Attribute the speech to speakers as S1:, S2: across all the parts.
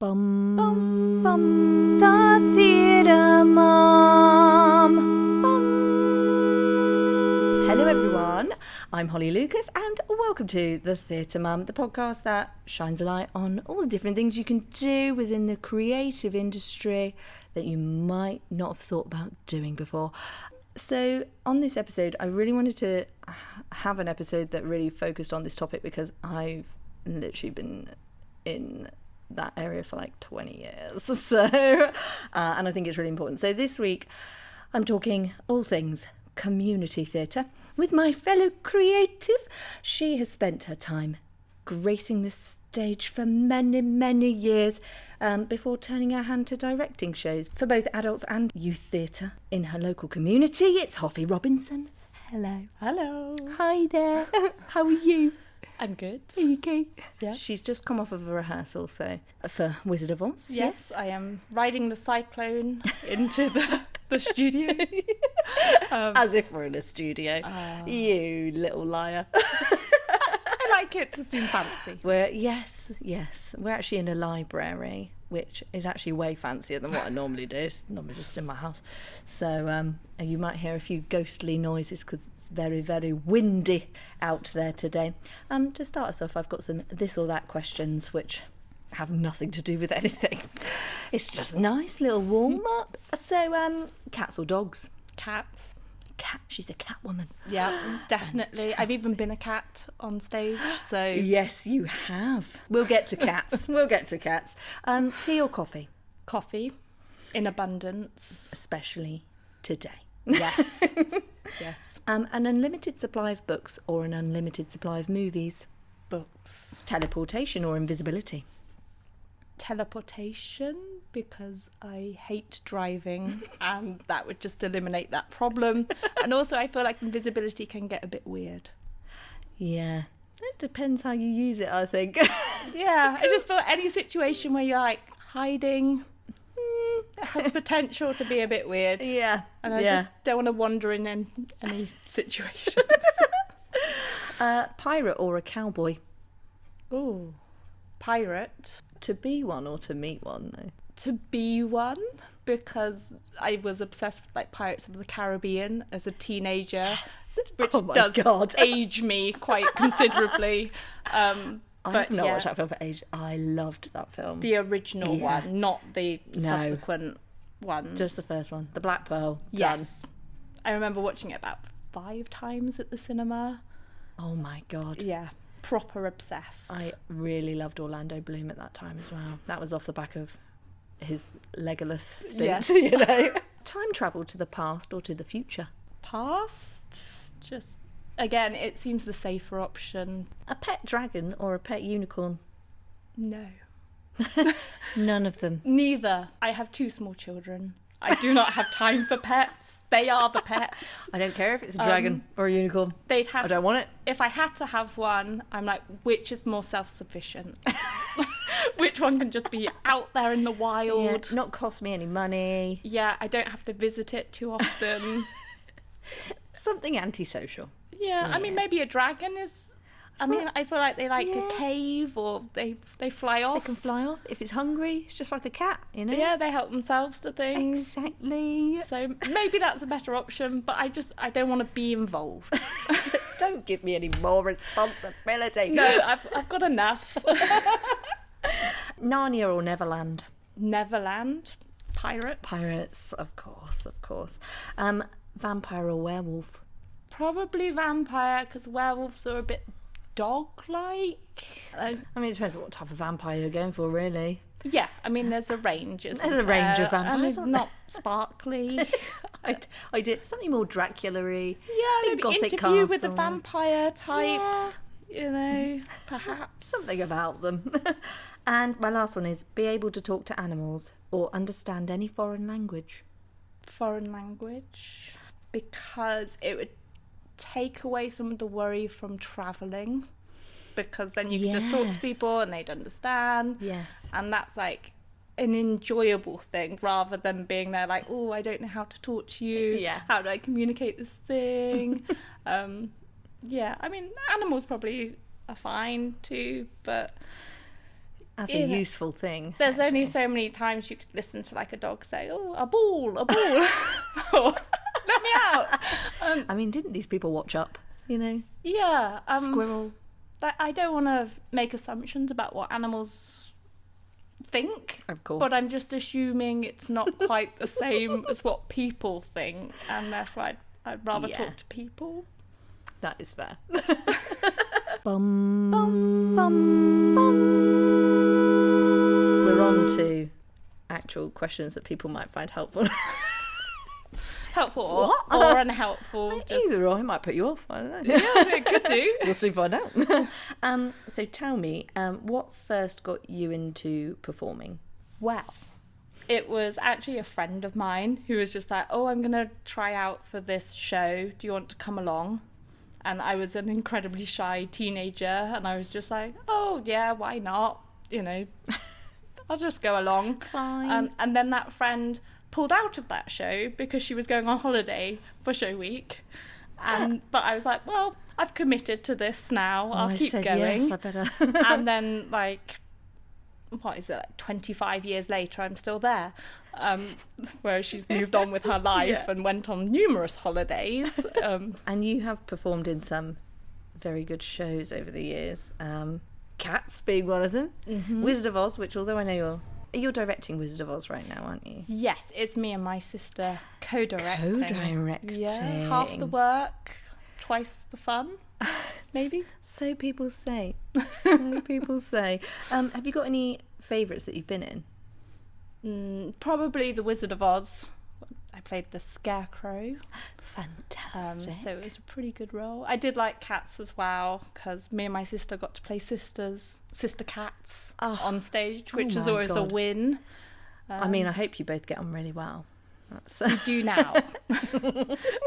S1: Bum, bum, bum, the theatre mum. Bum. Hello everyone, I'm Holly Lucas and welcome to The Theatre Mum, the podcast that shines a light on all the different things you can do within the creative industry that you might not have thought about doing before. So on this episode, I really wanted to have an episode that really focused on this topic because I've literally been in that area for like 20 years. So, and I think it's really important. So this week, I'm talking all things community theatre with my fellow creative. She has spent her time gracing the stage for many, many years before turning her hand to directing shows for both adults and youth theatre in her local community. It's Hoffi Robinson. Hello.
S2: Hello.
S1: Hi there. How are you?
S2: I'm good.
S1: Are you okay?
S2: Yeah.
S1: She's just come off of a rehearsal, so for Wizard of Oz.
S2: Yes, I am riding the cyclone into the studio.
S1: As if we're in a studio. You little liar.
S2: I like it to seem fancy.
S1: Yes. We're actually in a library, which is actually way fancier than what I normally do. It's normally just in my house. So you might hear a few ghostly noises because it's very, very windy out there today. To start us off, I've got some this or that questions, which have nothing to do with anything. It's just nice little warm up. So, cats or dogs?
S2: Cats.
S1: Cat. She's a cat woman.
S2: Yeah, definitely. I've even been a cat on stage, so...
S1: Yes, you have. We'll get to cats. Tea or coffee?
S2: Coffee, in abundance.
S1: Especially today.
S2: Yes. Yes.
S1: An unlimited supply of books or an unlimited supply of movies?
S2: Books.
S1: Teleportation or invisibility?
S2: Teleportation, because I hate driving and that would just eliminate that problem. And also I feel like invisibility can get a bit weird.
S1: Yeah, it depends how you use it, I think.
S2: Yeah, I just feel any situation where you're like hiding has potential to be a bit weird.
S1: Yeah.
S2: And I just don't want to wander in any situations.
S1: Pirate or a cowboy?
S2: Ooh, pirate.
S1: To be one or to meet one, though?
S2: To be one, because I was obsessed with like Pirates of the Caribbean as a teenager,
S1: Yes.
S2: which
S1: Oh my
S2: does
S1: God.
S2: age me quite considerably.
S1: I've not watched that film for ages. I loved that film.
S2: The original one, not the
S1: No.
S2: subsequent ones.
S1: Just the first one. The Black Pearl.
S2: Yes. I remember watching it about 5 times at the cinema.
S1: Oh my God.
S2: Yeah. Proper obsessed.
S1: I really loved Orlando Bloom at that time as well. That was off the back of his Legolas stint,
S2: Yes.
S1: you know. Time travel to the past or to the future?
S2: Past, just again, it seems the safer option.
S1: A pet dragon or a pet unicorn?
S2: No.
S1: None of them.
S2: Neither. I have 2 small children. I do not have time for pets. They are the pets.
S1: I don't care if it's a dragon or a unicorn.
S2: They'd have.
S1: I don't want it.
S2: If I had to have one, I'm like, which is more self-sufficient? Which one can just be out there in the wild?
S1: Yeah, not cost me any money.
S2: Yeah, I don't have to visit it too often.
S1: Something antisocial.
S2: Yeah, I mean, maybe a dragon is... I feel like they like to cave or they fly off.
S1: They can fly off. If it's hungry, it's just like a cat, you know?
S2: Yeah, they help themselves to things.
S1: Exactly.
S2: So maybe that's a better option, but I don't want to be involved.
S1: Don't give me any more responsibility.
S2: No, I've got enough.
S1: Narnia or Neverland?
S2: Neverland. Pirates.
S1: Pirates, of course. Vampire or werewolf?
S2: Probably vampire, because werewolves are a bit dog-like.
S1: I mean, it depends what type of vampire you're going for, really.
S2: Yeah, I mean, there's a range, isn't there?
S1: There's a range of vampires,
S2: and not sparkly.
S1: I did something more Dracula-y.
S2: Yeah,
S1: big
S2: maybe
S1: gothic
S2: interview with a
S1: castle.
S2: vampire type,
S1: Yeah.
S2: you know, perhaps.
S1: Something about them. And my last one is be able to talk to animals or understand any foreign language.
S2: Foreign language, because it would take away some of the worry from travelling, because then you can just talk to
S1: Yes.
S2: people and they'd understand.
S1: Yes.
S2: And that's like an enjoyable thing rather than being there like, oh, I don't know how to talk to you.
S1: Yeah.
S2: How do I communicate this thing? Yeah, I mean, animals probably are fine too, but
S1: as a useful thing.
S2: There's
S1: actually.
S2: only so many times you could listen to like a dog say, "Oh, a ball, a ball." Or, let me out.
S1: I mean, didn't these people watch Up? You know,
S2: Yeah.
S1: squirrel.
S2: I don't want to make assumptions about what animals think.
S1: Of course.
S2: But I'm just assuming it's not quite the same as what people think, and therefore I'd rather talk to people.
S1: That is fair. Bum, bum, bum, bum. We're on to actual questions that people might find helpful.
S2: Helpful or unhelpful.
S1: Either or, it might put you off. I don't know.
S2: Yeah, it could do.
S1: We'll soon find out. So tell me, what first got you into performing?
S2: Well, it was actually a friend of mine who was just like, "Oh, I'm going to try out for this show. Do you want to come along?" And I was an incredibly shy teenager, and I was just like, "Oh, yeah, why not? You know, I'll just go along."
S1: Fine.
S2: And then that friend pulled out of that show because she was going on holiday for show week. But I was like, well, I've committed to this now. I'll keep going.
S1: Yes, I better.
S2: And then, like, what is it, like 25 years later, I'm still there. Whereas she's moved on with her life and went on numerous holidays.
S1: And you have performed in some very good shows over the years. Cats being one of them. Mm-hmm. Wizard of Oz, which although I know you're directing Wizard of Oz right now, aren't you?
S2: Yes, it's me and my sister co-directing.
S1: Co-directing.
S2: Yeah, half the work, twice the fun, maybe.
S1: So people say. So people say. Have you got any favourites that you've been in?
S2: Probably The Wizard of Oz. I played the Scarecrow.
S1: Fantastic.
S2: So it was a pretty good role. I did like Cats as well, because me and my sister got to play sister cats on stage, which is always a win.
S1: I mean, I hope you both get on really well.
S2: We do now.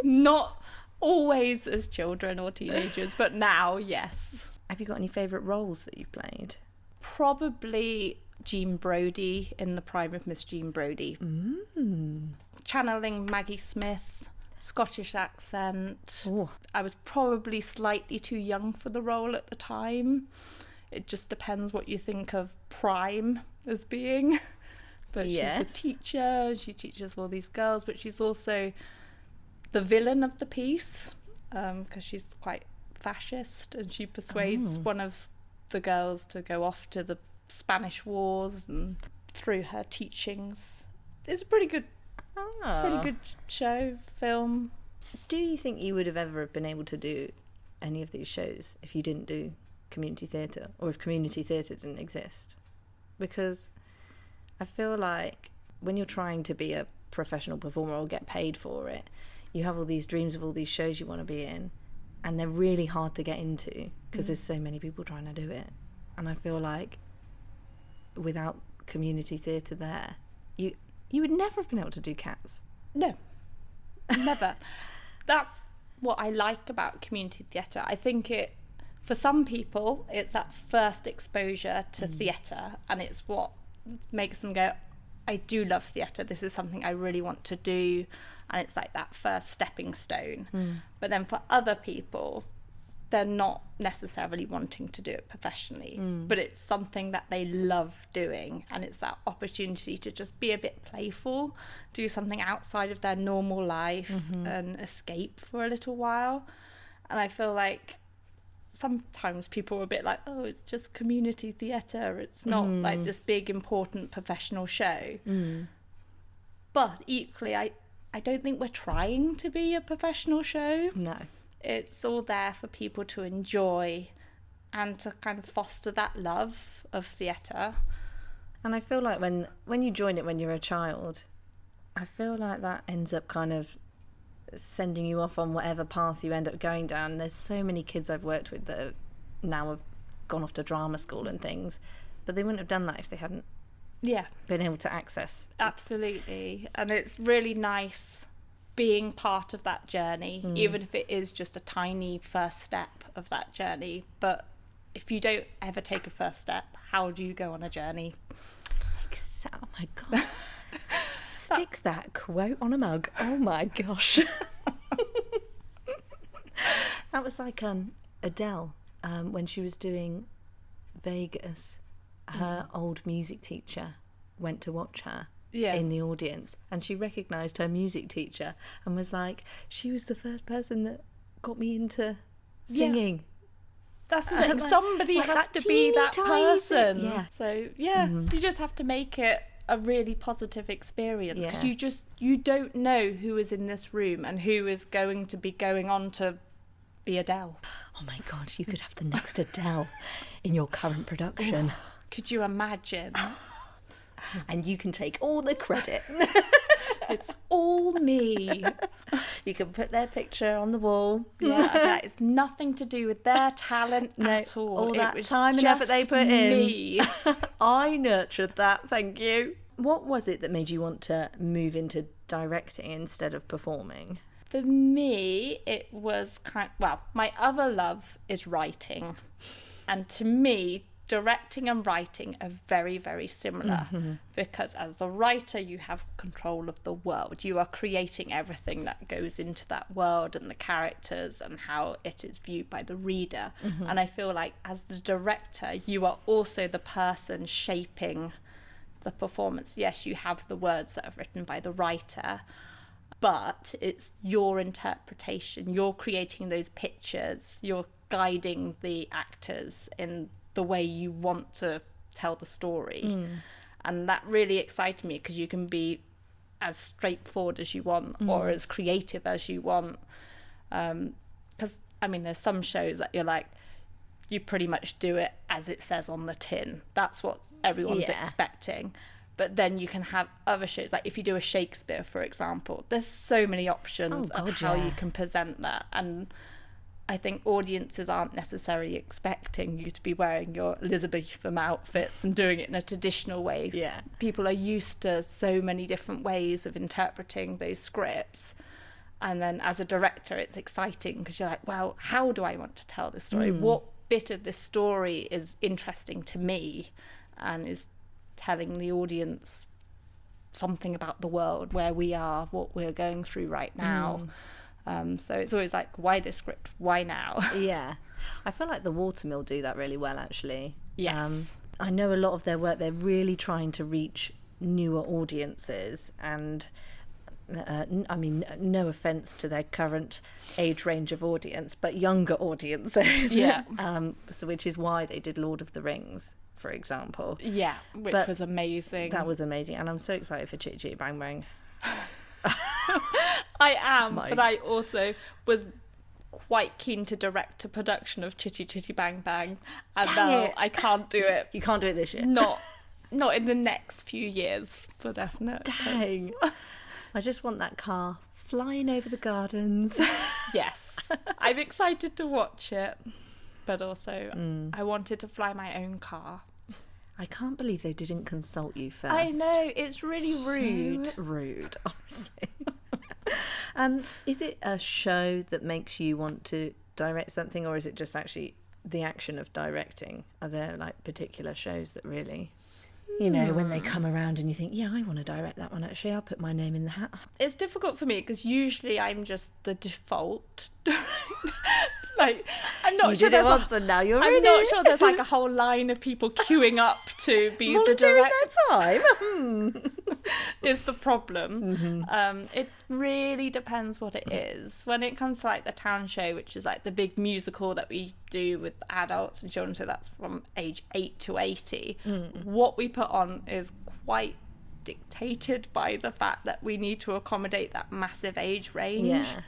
S2: Not always as children or teenagers, but now, yes.
S1: Have you got any favourite roles that you've played?
S2: Probably Jean Brodie in The Prime of Miss Jean Brodie. Channeling Maggie Smith, Scottish accent.
S1: Ooh.
S2: I was probably slightly too young for the role at the time. It just depends what you think of prime as being. But she's a teacher, she teaches all these girls, but she's also the villain of the piece, because she's quite fascist, and she persuades one of the girls to go off to the Spanish Wars, and through her teachings. It's a pretty good show, film.
S1: Do you think you would have ever been able to do any of these shows if you didn't do community theatre, or if community theatre didn't exist? Because I feel like when you're trying to be a professional performer or get paid for it, you have all these dreams of all these shows you want to be in, and they're really hard to get into because there's so many people trying to do it. And I feel like without community theatre there, you would never have been able to do Cats.
S2: No, never. That's what I like about community theatre. I think for some people, it's that first exposure to theatre, and it's what makes them go, I do love theatre, this is something I really want to do, and it's like that first stepping stone. But then for other people, they're not necessarily wanting to do it professionally, but it's something that they love doing, and it's that opportunity to just be a bit playful, do something outside of their normal life and escape for a little while. And I feel like sometimes people are a bit like, oh, it's just community theatre, it's not like this big important professional show. But equally, I don't think we're trying to be a professional show.
S1: No.
S2: It's all there for people to enjoy and to kind of foster that love of theatre.
S1: And I feel like when you join it when you're a child, I feel like that ends up kind of sending you off on whatever path you end up going down. There's so many kids I've worked with that now have gone off to drama school and things, but they wouldn't have done that if they hadn't been able to access.
S2: Absolutely. And it's really nice being part of that journey, even if it is just a tiny first step of that journey. But if you don't ever take a first step, how do you go on a journey?
S1: Oh my God. Stick that quote on a mug. Oh my gosh. That was like Adele when she was doing Vegas. her old music teacher went to watch her
S2: Yeah.
S1: in the audience, and she recognised her music teacher and was like, she was the first person that got me into singing.
S2: That's the thing.
S1: Like-
S2: Somebody
S1: like
S2: has
S1: that
S2: to be
S1: teeny
S2: that
S1: tiny
S2: person.
S1: thing. Yeah.
S2: So you just have to make it a really positive experience, because
S1: Yeah.
S2: you don't know who is in this room and who is going to be going on to be Adele.
S1: Oh my God, you could have the next Adele in your current production.
S2: Could you imagine?
S1: And you can take all the credit.
S2: It's all me.
S1: You can put their picture on the wall.
S2: Yeah, that is nothing to do with their talent
S1: No,
S2: at all.
S1: all
S2: It
S1: that
S2: was
S1: time and effort they
S2: just
S1: put in.
S2: me.
S1: I nurtured that, thank you. What was it that made you want to move into directing instead of performing?
S2: For me, it was my other love is writing. And to me, directing and writing are very, very similar, because as the writer, you have control of the world. You are creating everything that goes into that world and the characters and how it is viewed by the reader. And I feel like as the director, you are also the person shaping the performance. Yes, you have the words that are written by the writer, but it's your interpretation. You're creating those pictures. You're guiding the actors in the way you want to tell the story. And that really excited me, because you can be as straightforward as you want or as creative as you want. Because, there's some shows that you're like, you pretty much do it as it says on the tin. That's what everyone's expecting. But then you can have other shows, like if you do a Shakespeare, for example, there's so many options of how you can present that. And I think audiences aren't necessarily expecting you to be wearing your Elizabethan outfits and doing it in a traditional way.
S1: Yeah.
S2: People are used to so many different ways of interpreting those scripts. And then as a director, it's exciting, because you're like, well, how do I want to tell this story? What bit of this story is interesting to me and is telling the audience something about the world, where we are, what we're going through right now. So it's always like, why this script? Why now?
S1: Yeah. I feel like the Watermill do that really well, actually.
S2: Yes.
S1: I know a lot of their work, they're really trying to reach newer audiences, and no offence to their current age range of audience, but younger audiences.
S2: Yeah.
S1: So which is why they did Lord of the Rings, for example.
S2: Yeah, which was amazing.
S1: That was amazing, and I'm so excited for Chitty Chitty Bang Bang.
S2: I am, but I also was quite keen to direct a production of Chitty Chitty Bang Bang, and now I can't do it.
S1: You can't do it this year?
S2: Not in the next few years, for definite.
S1: Dang. I just want that car flying over the gardens.
S2: Yes, I'm excited to watch it, but also I wanted to fly my own car.
S1: I can't believe they didn't consult you first.
S2: I know, it's really rude.
S1: So rude, honestly. Is it a show that makes you want to direct something, or is it just actually the action of directing? Are there like particular shows that really, when they come around and you think, yeah, I want to direct that one, actually, I'll put my name in the hat?
S2: It's difficult for me, because usually I'm just the default. Like, I'm not
S1: You
S2: sure
S1: did it
S2: there's
S1: once and now you're
S2: I'm
S1: in
S2: not
S1: it.
S2: sure there's like a whole line of people queuing up to be the
S1: Volunteering
S2: director.
S1: their time.
S2: Is the problem. It really depends what it is. When it comes to like the town show, which is like the big musical that we do with adults and children, so that's from age 8 to 80, what we put on is quite dictated by the fact that we need to accommodate that massive age range.
S1: Yeah.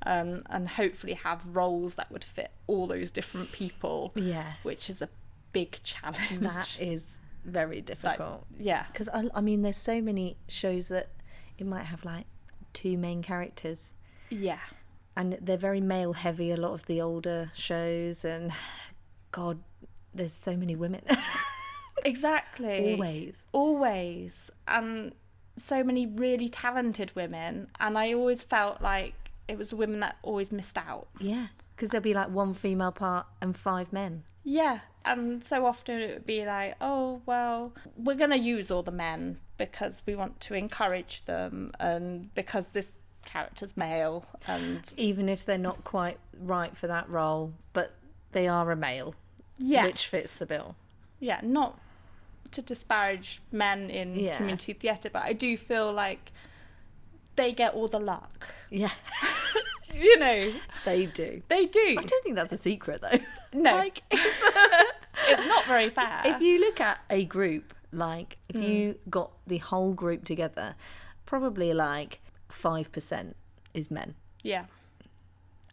S2: And hopefully have roles that would fit all those different people.
S1: Yes.
S2: Which is a big challenge.
S1: That is very difficult.
S2: Yeah.
S1: Because, there's so many shows that it might have, like, 2 main characters.
S2: Yeah.
S1: And they're very male heavy, a lot of the older shows. And, God, there's so many women.
S2: Exactly.
S1: Always.
S2: And so many really talented women. And I always felt like it was the women that always missed out.
S1: Yeah. Because there'll be, like, 1 female part and 5 men.
S2: Yeah. And so often it would be like, oh, well, we're going to use all the men because we want to encourage them and because this character's male. And
S1: even if they're not quite right for that role, but they are a male.
S2: yes.
S1: Which fits the bill.
S2: Yeah, not to disparage men in
S1: Yeah.
S2: community theatre, but I do feel like they get all the luck.
S1: Yeah.
S2: You know,
S1: They do.
S2: they do.
S1: I don't think that's a secret, though.
S2: No.
S1: Like,
S2: It's not very fair.
S1: if you look at a group, like, if you got the whole group together, probably like 5% is men.
S2: Yeah.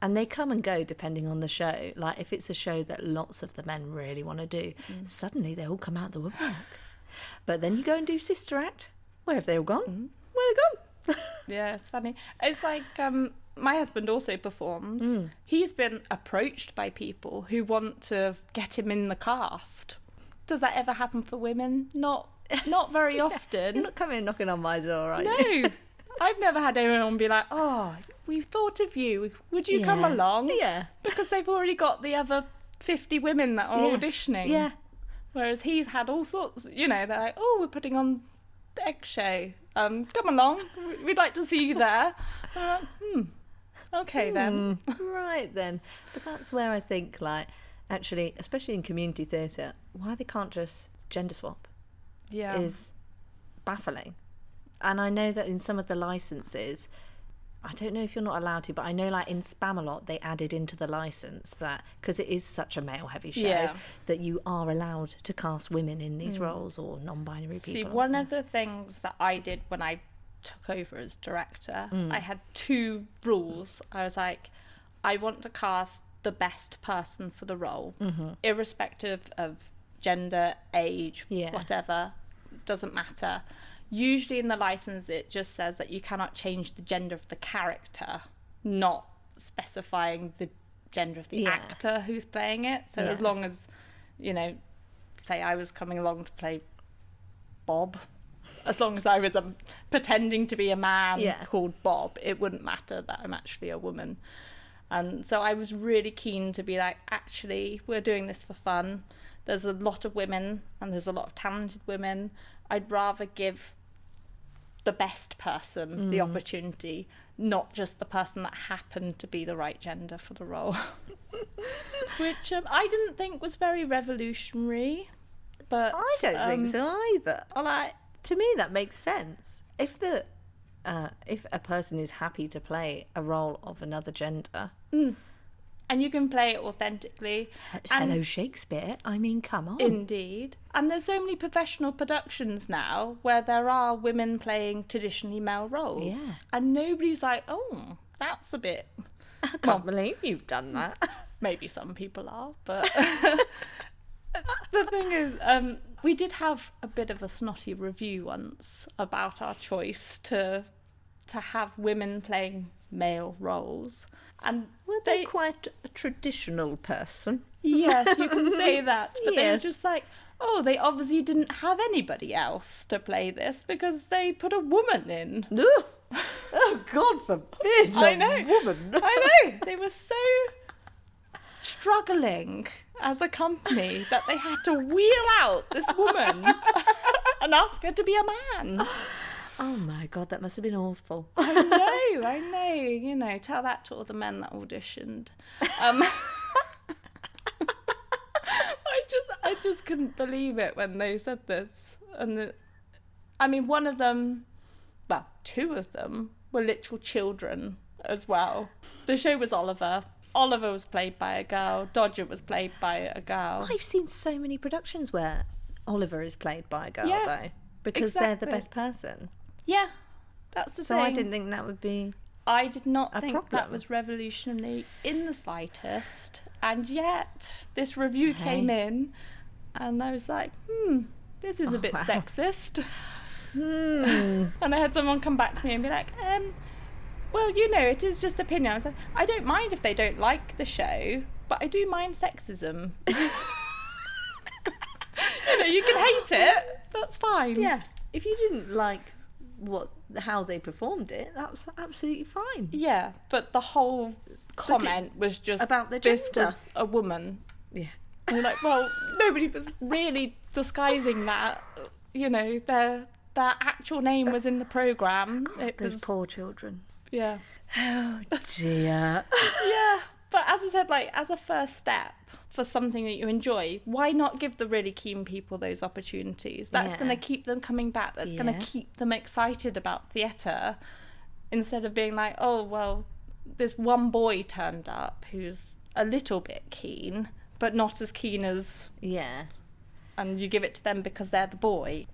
S1: And they come and go depending on the show. Like, if it's a show that lots of the men really want to do, suddenly they all come out the woodwork. But then you go and do Sister Act. Where have they all gone? Where have they gone?
S2: Yeah, it's funny. It's like my husband also performs. He's been approached by people who want to get him in the cast. Does that ever happen for women? Not very often.
S1: You're not coming knocking on my door, are you?
S2: No. I've never had anyone be like, oh, we've thought of you. Would you come along?
S1: Yeah.
S2: Because they've already got the other 50 women that are auditioning.
S1: Yeah.
S2: Whereas he's had all sorts, you know, they're like, oh, we're putting on the egg show. Come along. We'd like to see you there. Okay then.
S1: Right then. But that's where I think, like, actually, especially in community theatre, why they can't just gender swap
S2: Yeah.
S1: is baffling. And I know that in some of the licenses, I don't know if you're not allowed to, but I know, like, in Spamalot, they added into the license that, because it is such a male-heavy show,
S2: Yeah.
S1: that you are allowed to cast women in these roles, or non-binary people.
S2: See, one of the things that I did when I took over as director, I had 2 rules. I was like, I want to cast the best person for the role, irrespective of gender, age, whatever, doesn't matter. Usually in the license it just says that you cannot change the gender of the character, not specifying the gender of the actor who's playing it. So as long as, you know, say I was coming along to play Bob, as long as I was pretending to be a man called Bob, it wouldn't matter that I'm actually a woman. And so I was really keen to be like, actually, we're doing this for fun. There's a lot of women and there's a lot of talented women. I'd rather give the best person the opportunity, not just the person that happened to be the right gender for the role. Which I didn't think was very revolutionary. But
S1: I don't think so either. Like, to me, that makes sense. If a person is happy to play a role of another gender,
S2: and you can play it authentically.
S1: Hello Shakespeare. I mean, come on.
S2: Indeed. And there's so many professional productions now where there are women playing traditionally male roles.
S1: Yeah.
S2: And nobody's like, oh, that's a bit...
S1: I can't believe you've done that.
S2: Maybe some people are, but... The thing is, we did have a bit of a snotty review once about our choice to have women playing male roles. And
S1: Were they quite a traditional person?
S2: yes, you can say that. But they were
S1: Yes.
S2: just like, oh, they obviously didn't have anybody else to play this because they put a woman in.
S1: Ugh. Oh, God forbid.
S2: I
S1: a
S2: know.
S1: Woman.
S2: I know. They were so struggling as a company that they had to wheel out this woman and ask her to be a man.
S1: Oh, my God, that must have been awful.
S2: I know, you know, tell that to all the men that auditioned. I just couldn't believe it when they said this. And I mean, one of them, well, 2 of them were literal children as well. The show was Oliver. Oliver was played by a girl. Dodger was played by a girl.
S1: I've seen so many productions where Oliver is played by a girl,
S2: Yeah,
S1: though, because they're the
S2: exactly.
S1: best person.
S2: Yeah, that's the
S1: So
S2: thing.
S1: I didn't think that would be...
S2: I did not
S1: a
S2: think that
S1: problem.
S2: was revolutionary in the slightest. And yet, this review came in, and I was like, this is a bit sexist. And I had someone come back to me and be like, well, you know, it is just opinion. I was like, I don't mind if they don't like the show, but I do mind sexism. You know, you can hate it. That's fine.
S1: Yeah, if you didn't like how they performed it, that was absolutely fine.
S2: Yeah, but the whole comment was just
S1: about the
S2: this
S1: gender.
S2: was a woman.
S1: Yeah.
S2: And you're like, well, nobody was really disguising that. You know, their actual name was in the programme. It
S1: Those
S2: was,
S1: poor children.
S2: yeah.
S1: Oh dear.
S2: Yeah, but as I said, like, as a first step for something that you enjoy, why not give the really keen people those opportunities? That's going to keep them coming back. That's going to keep them excited about theatre, instead of being like, oh, well, this one boy turned up who's a little bit keen, but not as keen as...
S1: Yeah.
S2: And you give it to them because they're the boy.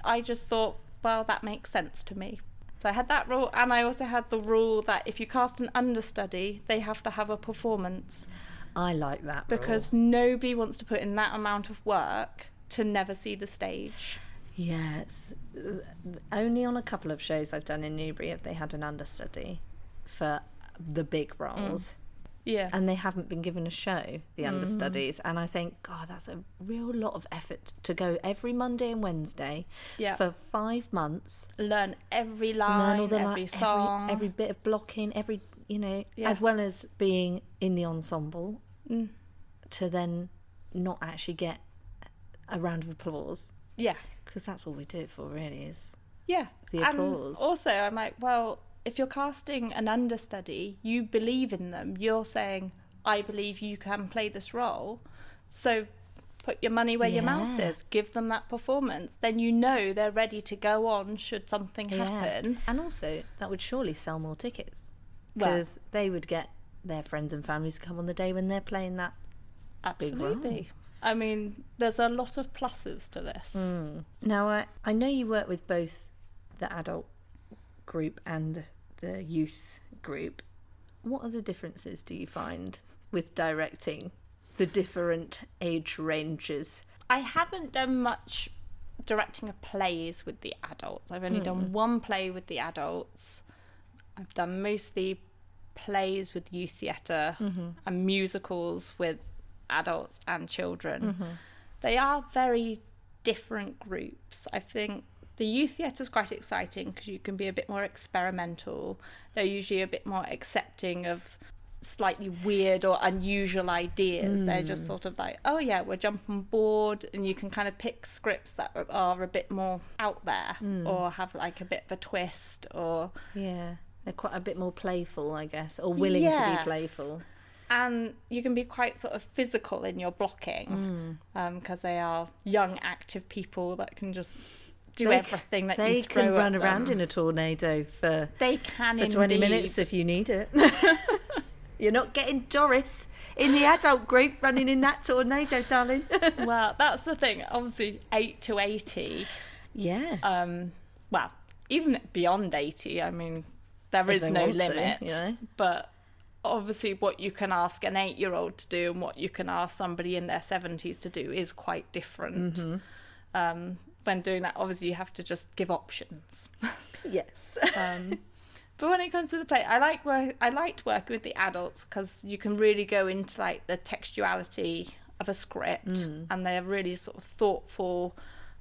S2: I just thought, well, that makes sense to me. So I had that rule, and I also had the rule that if you cast an understudy, they have to have a performance.
S1: I like that
S2: because
S1: rule.
S2: Nobody wants to put in that amount of work to never see the stage.
S1: Yes. Only on a couple of shows I've done in Newbury have they had an understudy for the big roles.
S2: Yeah.
S1: And they haven't been given a show, the understudies. And I think, God, that's a real lot of effort to go every Monday and Wednesday for 5 months.
S2: Learn every line, every song.
S1: Every bit of blocking, as well as being in the ensemble, to then not actually get a round of applause.
S2: Yeah.
S1: Because that's all we do it for, really, is
S2: the
S1: applause.
S2: And also, I'm like, well... if you're casting an understudy, you believe in them. You're saying, I believe you can play this role. So put your money where your mouth is. Give them that performance. Then you know they're ready to go on should something happen.
S1: And also, that would surely sell more tickets. Because they would get their friends and families to come on the day when they're playing that big role.
S2: Absolutely. I mean, there's a lot of pluses to this.
S1: Now, I know you work with both the adult group and the youth group. What other differences do you find with directing the different age ranges?
S2: I haven't done much directing of plays with the adults. I've only done one play with the adults. I've done mostly plays with youth theatre and musicals with adults and children. They are very different groups. I think the youth theatre is quite exciting because you can be a bit more experimental. They're usually a bit more accepting of slightly weird or unusual ideas. They're just sort of like, oh yeah, we're jumping board, and you can kind of pick scripts that are a bit more out there or have like a bit of a twist, or
S1: they're quite a bit more playful, I guess, or willing to be playful.
S2: And you can be quite sort of physical in your blocking because they are young, active people that can just do everything that you throw
S1: They can run
S2: at
S1: around
S2: them.
S1: in a tornado for 20 minutes if you need it. You're not getting Doris in the adult group running in that tornado, darling.
S2: Well, that's the thing. Obviously, 8 to 80.
S1: Yeah.
S2: Well, even beyond 80, I mean, there is no limit. But obviously what you can ask an 8-year-old to do and what you can ask somebody in their 70s to do is quite different. When doing that, obviously you have to just give options.
S1: Yes.
S2: But when it comes to the play, I liked working with the adults because you can really go into like the textuality of a script, and they're really sort of thoughtful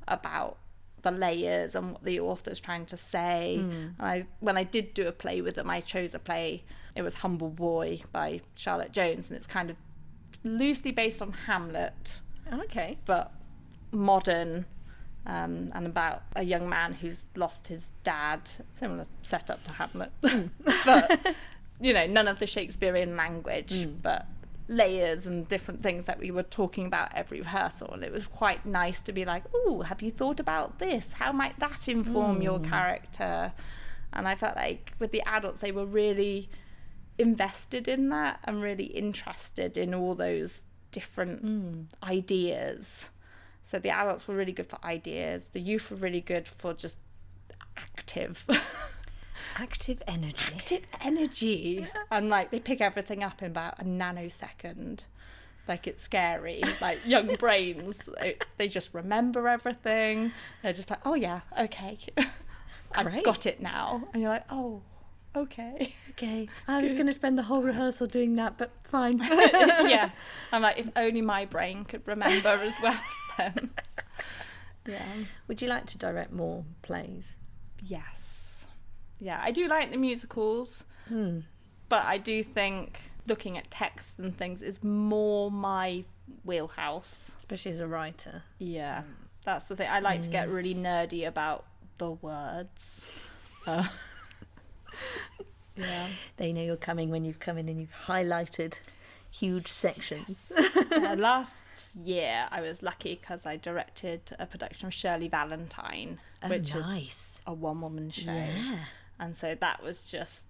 S2: about the layers and what the author's trying to say. And when I did do a play with them, I chose a play. It was Humble Boy by Charlotte Jones, and it's kind of loosely based on Hamlet.
S1: Okay.
S2: But modern. And about a young man who's lost his dad, similar setup to Hamlet, but none of the Shakespearean language, but layers and different things that we were talking about every rehearsal. And it was quite nice to be like, "Ooh, have you thought about this? How might that inform your character?" And I felt like with the adults, they were really invested in that and really interested in all those different ideas. So the adults were really good for ideas. The youth were really good for just active energy. And like they pick everything up in about a nanosecond. Like it's scary. Like young brains, they just remember everything. They're just like, oh yeah, okay. I've got it now. And you're like, oh, okay. I was going to spend the whole rehearsal doing that, but fine. Yeah. I'm like, if only my brain could remember as well as them. Yeah.
S1: Would you like to direct more plays?
S2: Yes. Yeah, I do like the musicals, but I do think looking at texts and things is more my wheelhouse.
S1: Especially as a writer.
S2: Yeah. That's the thing. I like to get really nerdy about the words.
S1: Yeah, they know you're coming when you've come in and you've highlighted huge sections.
S2: Last year I was lucky because I directed a production of Shirley Valentine, which is a one-woman show.
S1: Yeah.
S2: And so that was just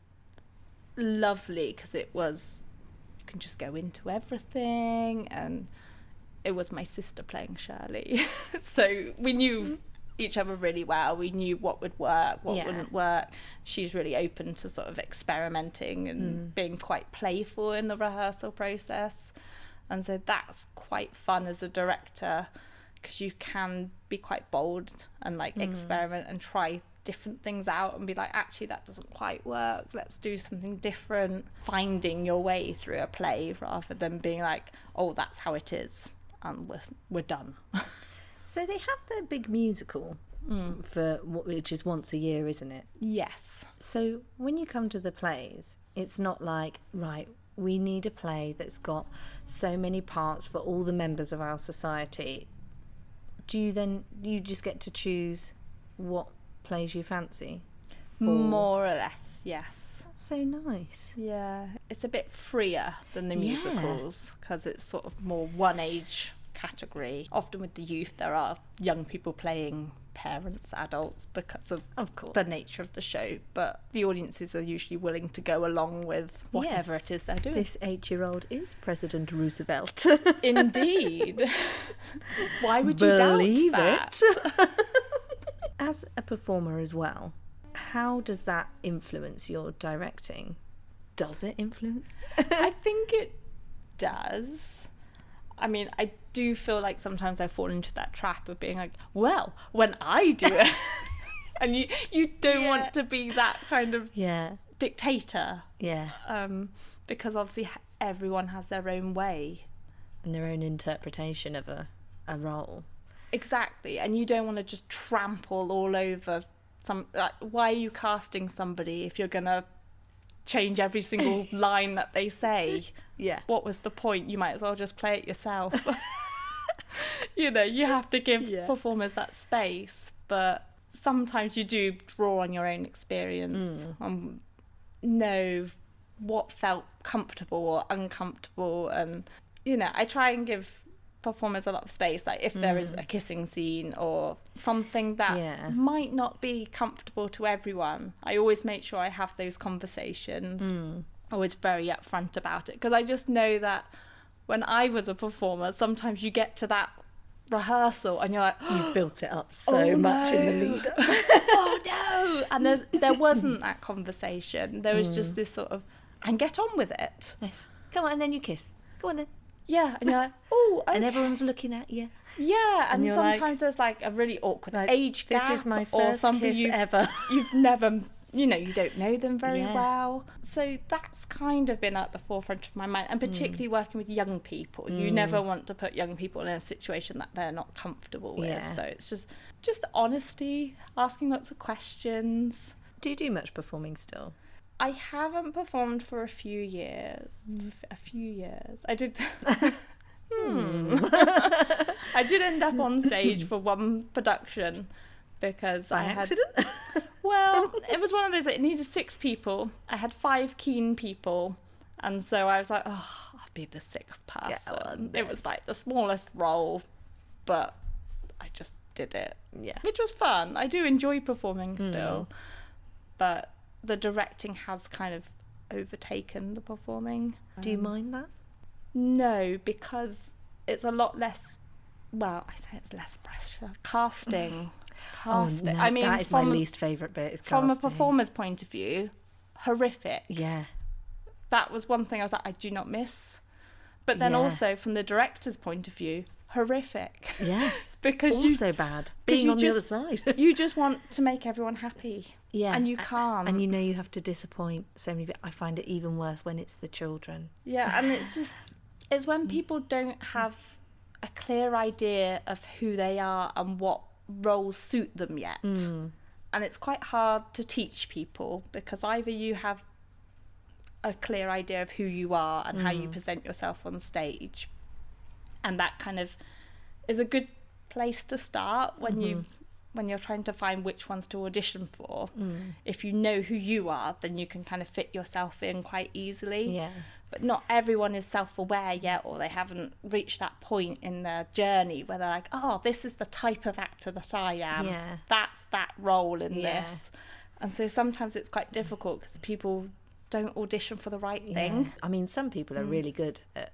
S2: lovely because it was, you can just go into everything, and it was my sister playing Shirley. So we knew each other really well. We knew what would work, what wouldn't work. She's really open to sort of experimenting and being quite playful in the rehearsal process. And so that's quite fun as a director, because you can be quite bold and like experiment and try different things out and be like, actually that doesn't quite work, let's do something different. Finding your way through a play rather than being like, oh, that's how it is and we're done.
S1: So they have their big musical which is once a year, isn't it?
S2: Yes.
S1: So when you come to the plays, it's not like, right, we need a play that's got so many parts for all the members of our society. Do you just get to choose what plays you fancy?
S2: More or less, yes.
S1: That's so nice.
S2: Yeah, it's a bit freer than the musicals because it's sort of more one age category. Often with the youth there are young people playing parents, adults, because of course the nature of the show, but the audiences are usually willing to go along with whatever it is they're doing.
S1: This 8-year-old is President Roosevelt.
S2: Indeed. Why would you
S1: believe
S2: doubt that?
S1: it? As a performer as well, how does that influence your directing? Does it influence?
S2: I think it does. I mean, I do feel like sometimes I fall into that trap of being like, well, when I do it. And you don't want to be that kind of dictator.
S1: Yeah.
S2: Because obviously everyone has their own way.
S1: And their own interpretation of a role.
S2: Exactly. And you don't want to just trample all over why are you casting somebody if you're going to change every single line that they say?
S1: Yeah.
S2: What was the point? You might as well just play it yourself. You have to give performers that space, but sometimes you do draw on your own experience and know what felt comfortable or uncomfortable. And, I try and give performers a lot of space, like if there is a kissing scene or something that might not be comfortable to everyone, I always make sure I have those conversations. Always very upfront about it, because I just know that when I was a performer, sometimes you get to that rehearsal and you're like,
S1: you've built it up so much in the lead up.
S2: Oh no. And there wasn't that conversation. There was just this sort of, and get on with it.
S1: Yes, come on, and then you kiss, go on then.
S2: Yeah, and you're like, oh, okay.
S1: And everyone's looking at you.
S2: Yeah, and sometimes there's like a really awkward age gap.
S1: This is my first kiss ever.
S2: You've never, you don't know them very well. So that's kind of been at the forefront of my mind. And particularly working with young people. You never want to put young people in a situation that they're not comfortable with. Yeah. So it's just honesty, asking lots of questions.
S1: Do you do much performing still?
S2: I haven't performed for a few years. I did. I did end up on stage for one production because
S1: By accident?
S2: Well, it was one of those that needed 6 people. I had 5 keen people, and so I was like, oh, I'll be the 6th person. It was like the smallest role, but I just did it. Yeah, which was fun. I do enjoy performing still, but the directing has kind of overtaken the performing.
S1: Do you mind that?
S2: No, because it's a lot less, well, I say it's less pressure. Casting.
S1: Oh, no, I mean, that is my least favourite bit, is casting.
S2: From a performer's point of view, horrific.
S1: Yeah.
S2: That was one thing I was like, I do not miss. But then also from the director's point of view, horrific.
S1: Yes.
S2: Because
S1: also bad. Being on the other side.
S2: You just want to make everyone happy.
S1: Yeah.
S2: And you can't.
S1: And you have to disappoint so many people. I find it even worse when it's the children.
S2: Yeah, and it's when people don't have a clear idea of who they are and what roles suit them yet. And it's quite hard to teach people, because either you have a clear idea of who you are and how you present yourself on stage, and that kind of is a good place to start when you when you're trying to find which ones to audition for, if you know who you are, then you can kind of fit yourself in quite easily.
S1: Yeah.
S2: But not everyone is self-aware yet, or they haven't reached that point in their journey where they're like, oh, this is the type of actor that I am.
S1: Yeah.
S2: That's that role in this. And so sometimes it's quite difficult because people don't audition for the right thing.
S1: I mean, some people are really good at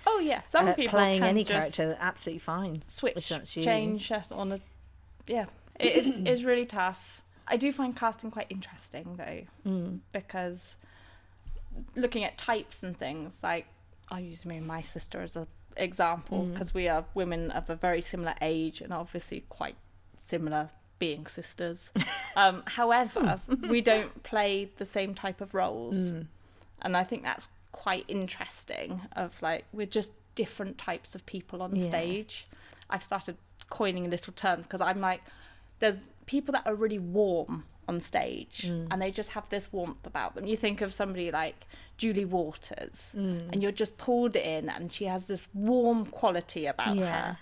S2: Oh, yeah. Some people
S1: playing
S2: can
S1: any
S2: just
S1: character absolutely fine.
S2: switch,
S1: that's you.
S2: change on a... Yeah, it's really tough. I do find casting quite interesting, though, because looking at types and things, like, I'll use me and my sister as an example, because we are women of a very similar age and obviously quite similar being sisters. However, we don't play the same type of roles. And I think that's quite interesting, of like, we're just different types of people on stage. I've started coining little terms because I'm like, there's people that are really warm on stage and they just have this warmth about them. You think of somebody like Julie Waters and you're just pulled in and she has this warm quality about her.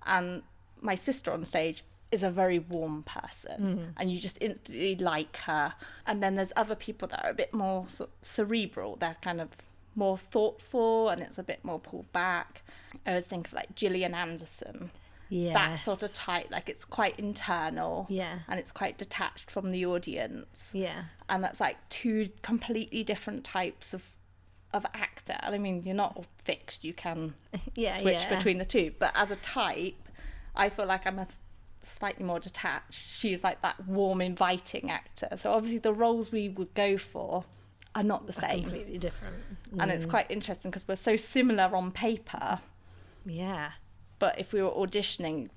S2: And my sister on stage is a very warm person and you just instantly like her. And then there's other people that are a bit more sort of cerebral. They're kind of more thoughtful and it's a bit more pulled back. I always think of like Gillian Anderson.
S1: Yes.
S2: That sort of type, like it's quite internal.
S1: Yeah.
S2: And it's quite detached from the audience.
S1: Yeah.
S2: And that's like two completely different types of actor. And I mean, you're not all fixed. You can switch between the two. But as a type, I feel like I'm a slightly more detached. She's like that warm, inviting actor. So obviously the roles we would go for are not the same.
S1: Completely different.
S2: And it's quite interesting because we're so similar on paper.
S1: Yeah.
S2: But if we were auditioning,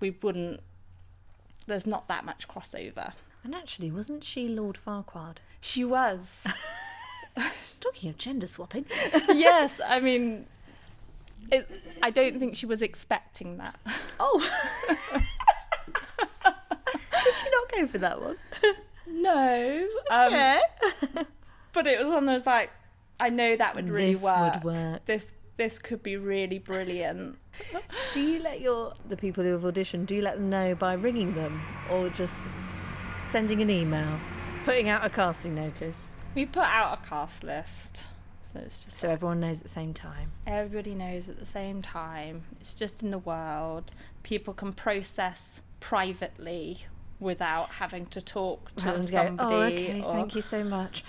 S2: there's not that much crossover.
S1: And actually, wasn't she Lord Farquaad?
S2: She was.
S1: Talking of gender swapping.
S2: Yes, I mean, I don't think she was expecting that.
S1: Oh. Did she not go for that one?
S2: No.
S1: Okay.
S2: But it was one that was like, I know that would really work.
S1: This would work.
S2: This could be really brilliant.
S1: Do you let the people who have auditioned, do you let them know by ringing them or just sending an email, putting out a casting notice?
S2: We put out a cast list. So it's just
S1: so everyone knows at the same time.
S2: Everybody knows at the same time. It's just in the world. People can process privately without having to talk to somebody.
S1: Oh, okay, thank you so much.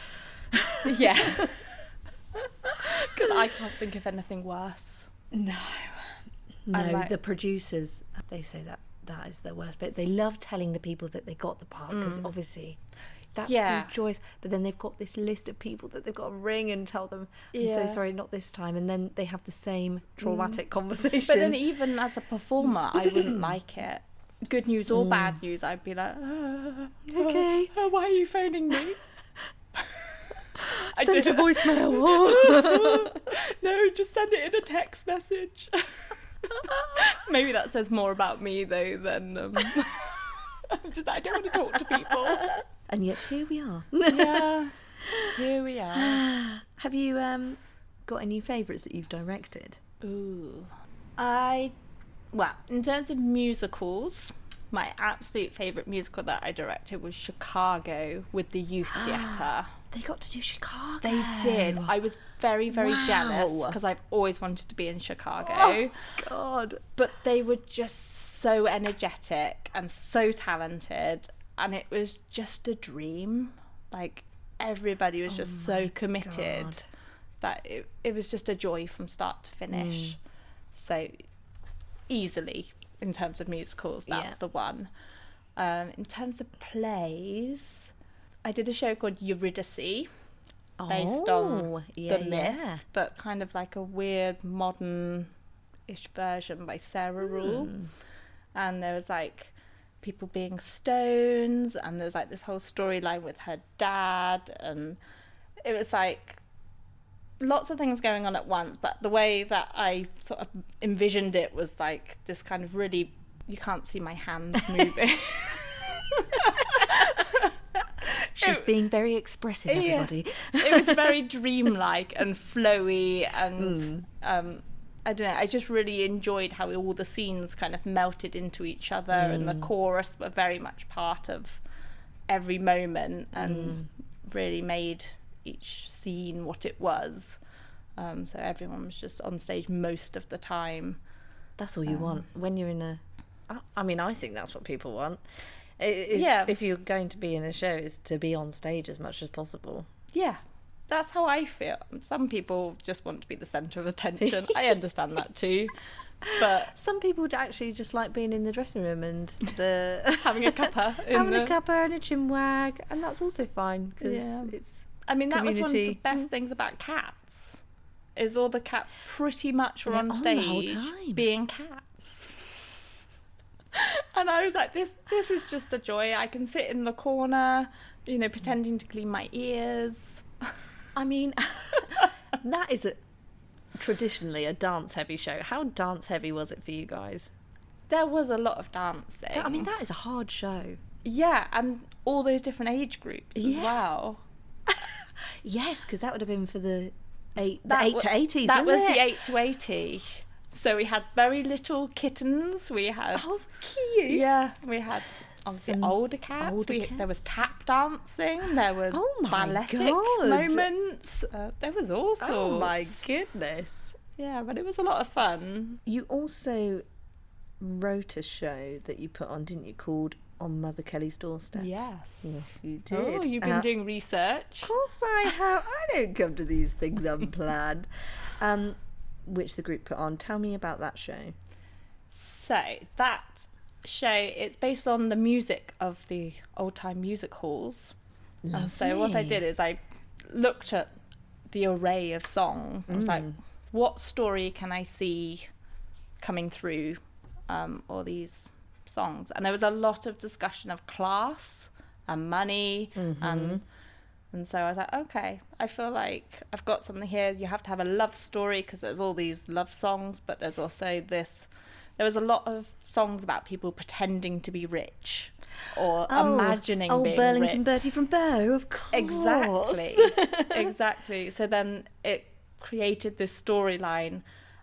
S2: Yeah. Because I can't think of anything worse.
S1: No, the producers, they say that is their worst bit. They love telling the people that they got the part because obviously that's so joyous. But then they've got this list of people that they've got to ring and tell them, I'm so sorry, not this time. And then they have the same traumatic conversation.
S2: But then even as a performer, I wouldn't like it. Good news or bad news, I'd be like,
S1: okay.
S2: Why are you phoning me?
S1: Send a voicemail.
S2: No, just send it in a text message. Maybe that says more about me though than I don't want to talk to people.
S1: And yet here we are.
S2: Yeah, here we are.
S1: Have you got any favourites that you've directed?
S2: Ooh, in terms of musicals, my absolute favourite musical that I directed was Chicago with the Youth Theatre.
S1: They got to do Chicago.
S2: They did. I was very, very jealous because I've always wanted to be in Chicago.
S1: Oh, God.
S2: But they were just so energetic and so talented, and it was just a dream. Like, everybody was just so committed that it was just a joy from start to finish. So, easily, in terms of musicals, that's the one. In terms of plays, I did a show called Eurydice, based on the myth, but kind of like a weird modern-ish version by Sarah Rule. And there was like people being stones, and there's like this whole storyline with her dad, and it was like lots of things going on at once. But the way that I sort of envisioned it was like this kind of really, you can't see my hands moving.
S1: She's being very expressive, everybody.
S2: It was very dreamlike and flowy, and I don't know, I just really enjoyed how all the scenes kind of melted into each other, and the chorus were very much part of every moment and really made each scene what it was. So everyone was just on stage most of the time.
S1: That's all you want when you're in a... I mean, I think that's what people want. If you're going to be in a show, is to be on stage as much as possible.
S2: Yeah, that's how I feel. Some people just want to be the centre of attention. I understand that too. But
S1: some people would actually just like being in the dressing room and the
S2: having a cuppa.
S1: Having a cuppa and a chinwag, and that's also fine because it's
S2: I mean, that
S1: community.
S2: was one of the best things about Cats, is all the cats pretty much were on stage
S1: the whole time.
S2: being cats. And I was like, this is just a joy. I can sit in the corner, you know, pretending to clean my ears.
S1: I mean, that is traditionally a dance-heavy show. How dance-heavy was it for you guys?
S2: There was a lot of dancing.
S1: I mean, that is a hard show.
S2: Yeah, and all those different age groups as well.
S1: Yes, because that would have been for the 8 to 80s.
S2: That was
S1: it?
S2: the 8 to 80. So we had very little kittens. We had
S1: cute.
S2: Yeah, we had obviously
S1: Some
S2: older cats. There was tap dancing. There was balletic moments. There was all sorts.
S1: Oh my goodness.
S2: Yeah, but it was a lot of fun.
S1: You also wrote a show that you put on, didn't you, called On Mother Kelly's Doorstep?
S2: Yes,
S1: you did.
S2: Oh, you've been doing research.
S1: Of course I have. I don't come to these things unplanned. Which the group put on. Tell me about that show.
S2: So that show, it's based on the music of the old time music halls.
S1: Lovely.
S2: And so what I did is I looked at the array of songs. I was like, what story can I see coming through all these songs? And there was a lot of discussion of class and money and so I was like, okay, I feel like I've got something here. You have to have a love story because there's all these love songs, but there's also this... There was a lot of songs about people pretending to be rich or imagining being
S1: Burlington
S2: rich.
S1: Bertie from Bow, of course.
S2: Exactly. So then it created this storyline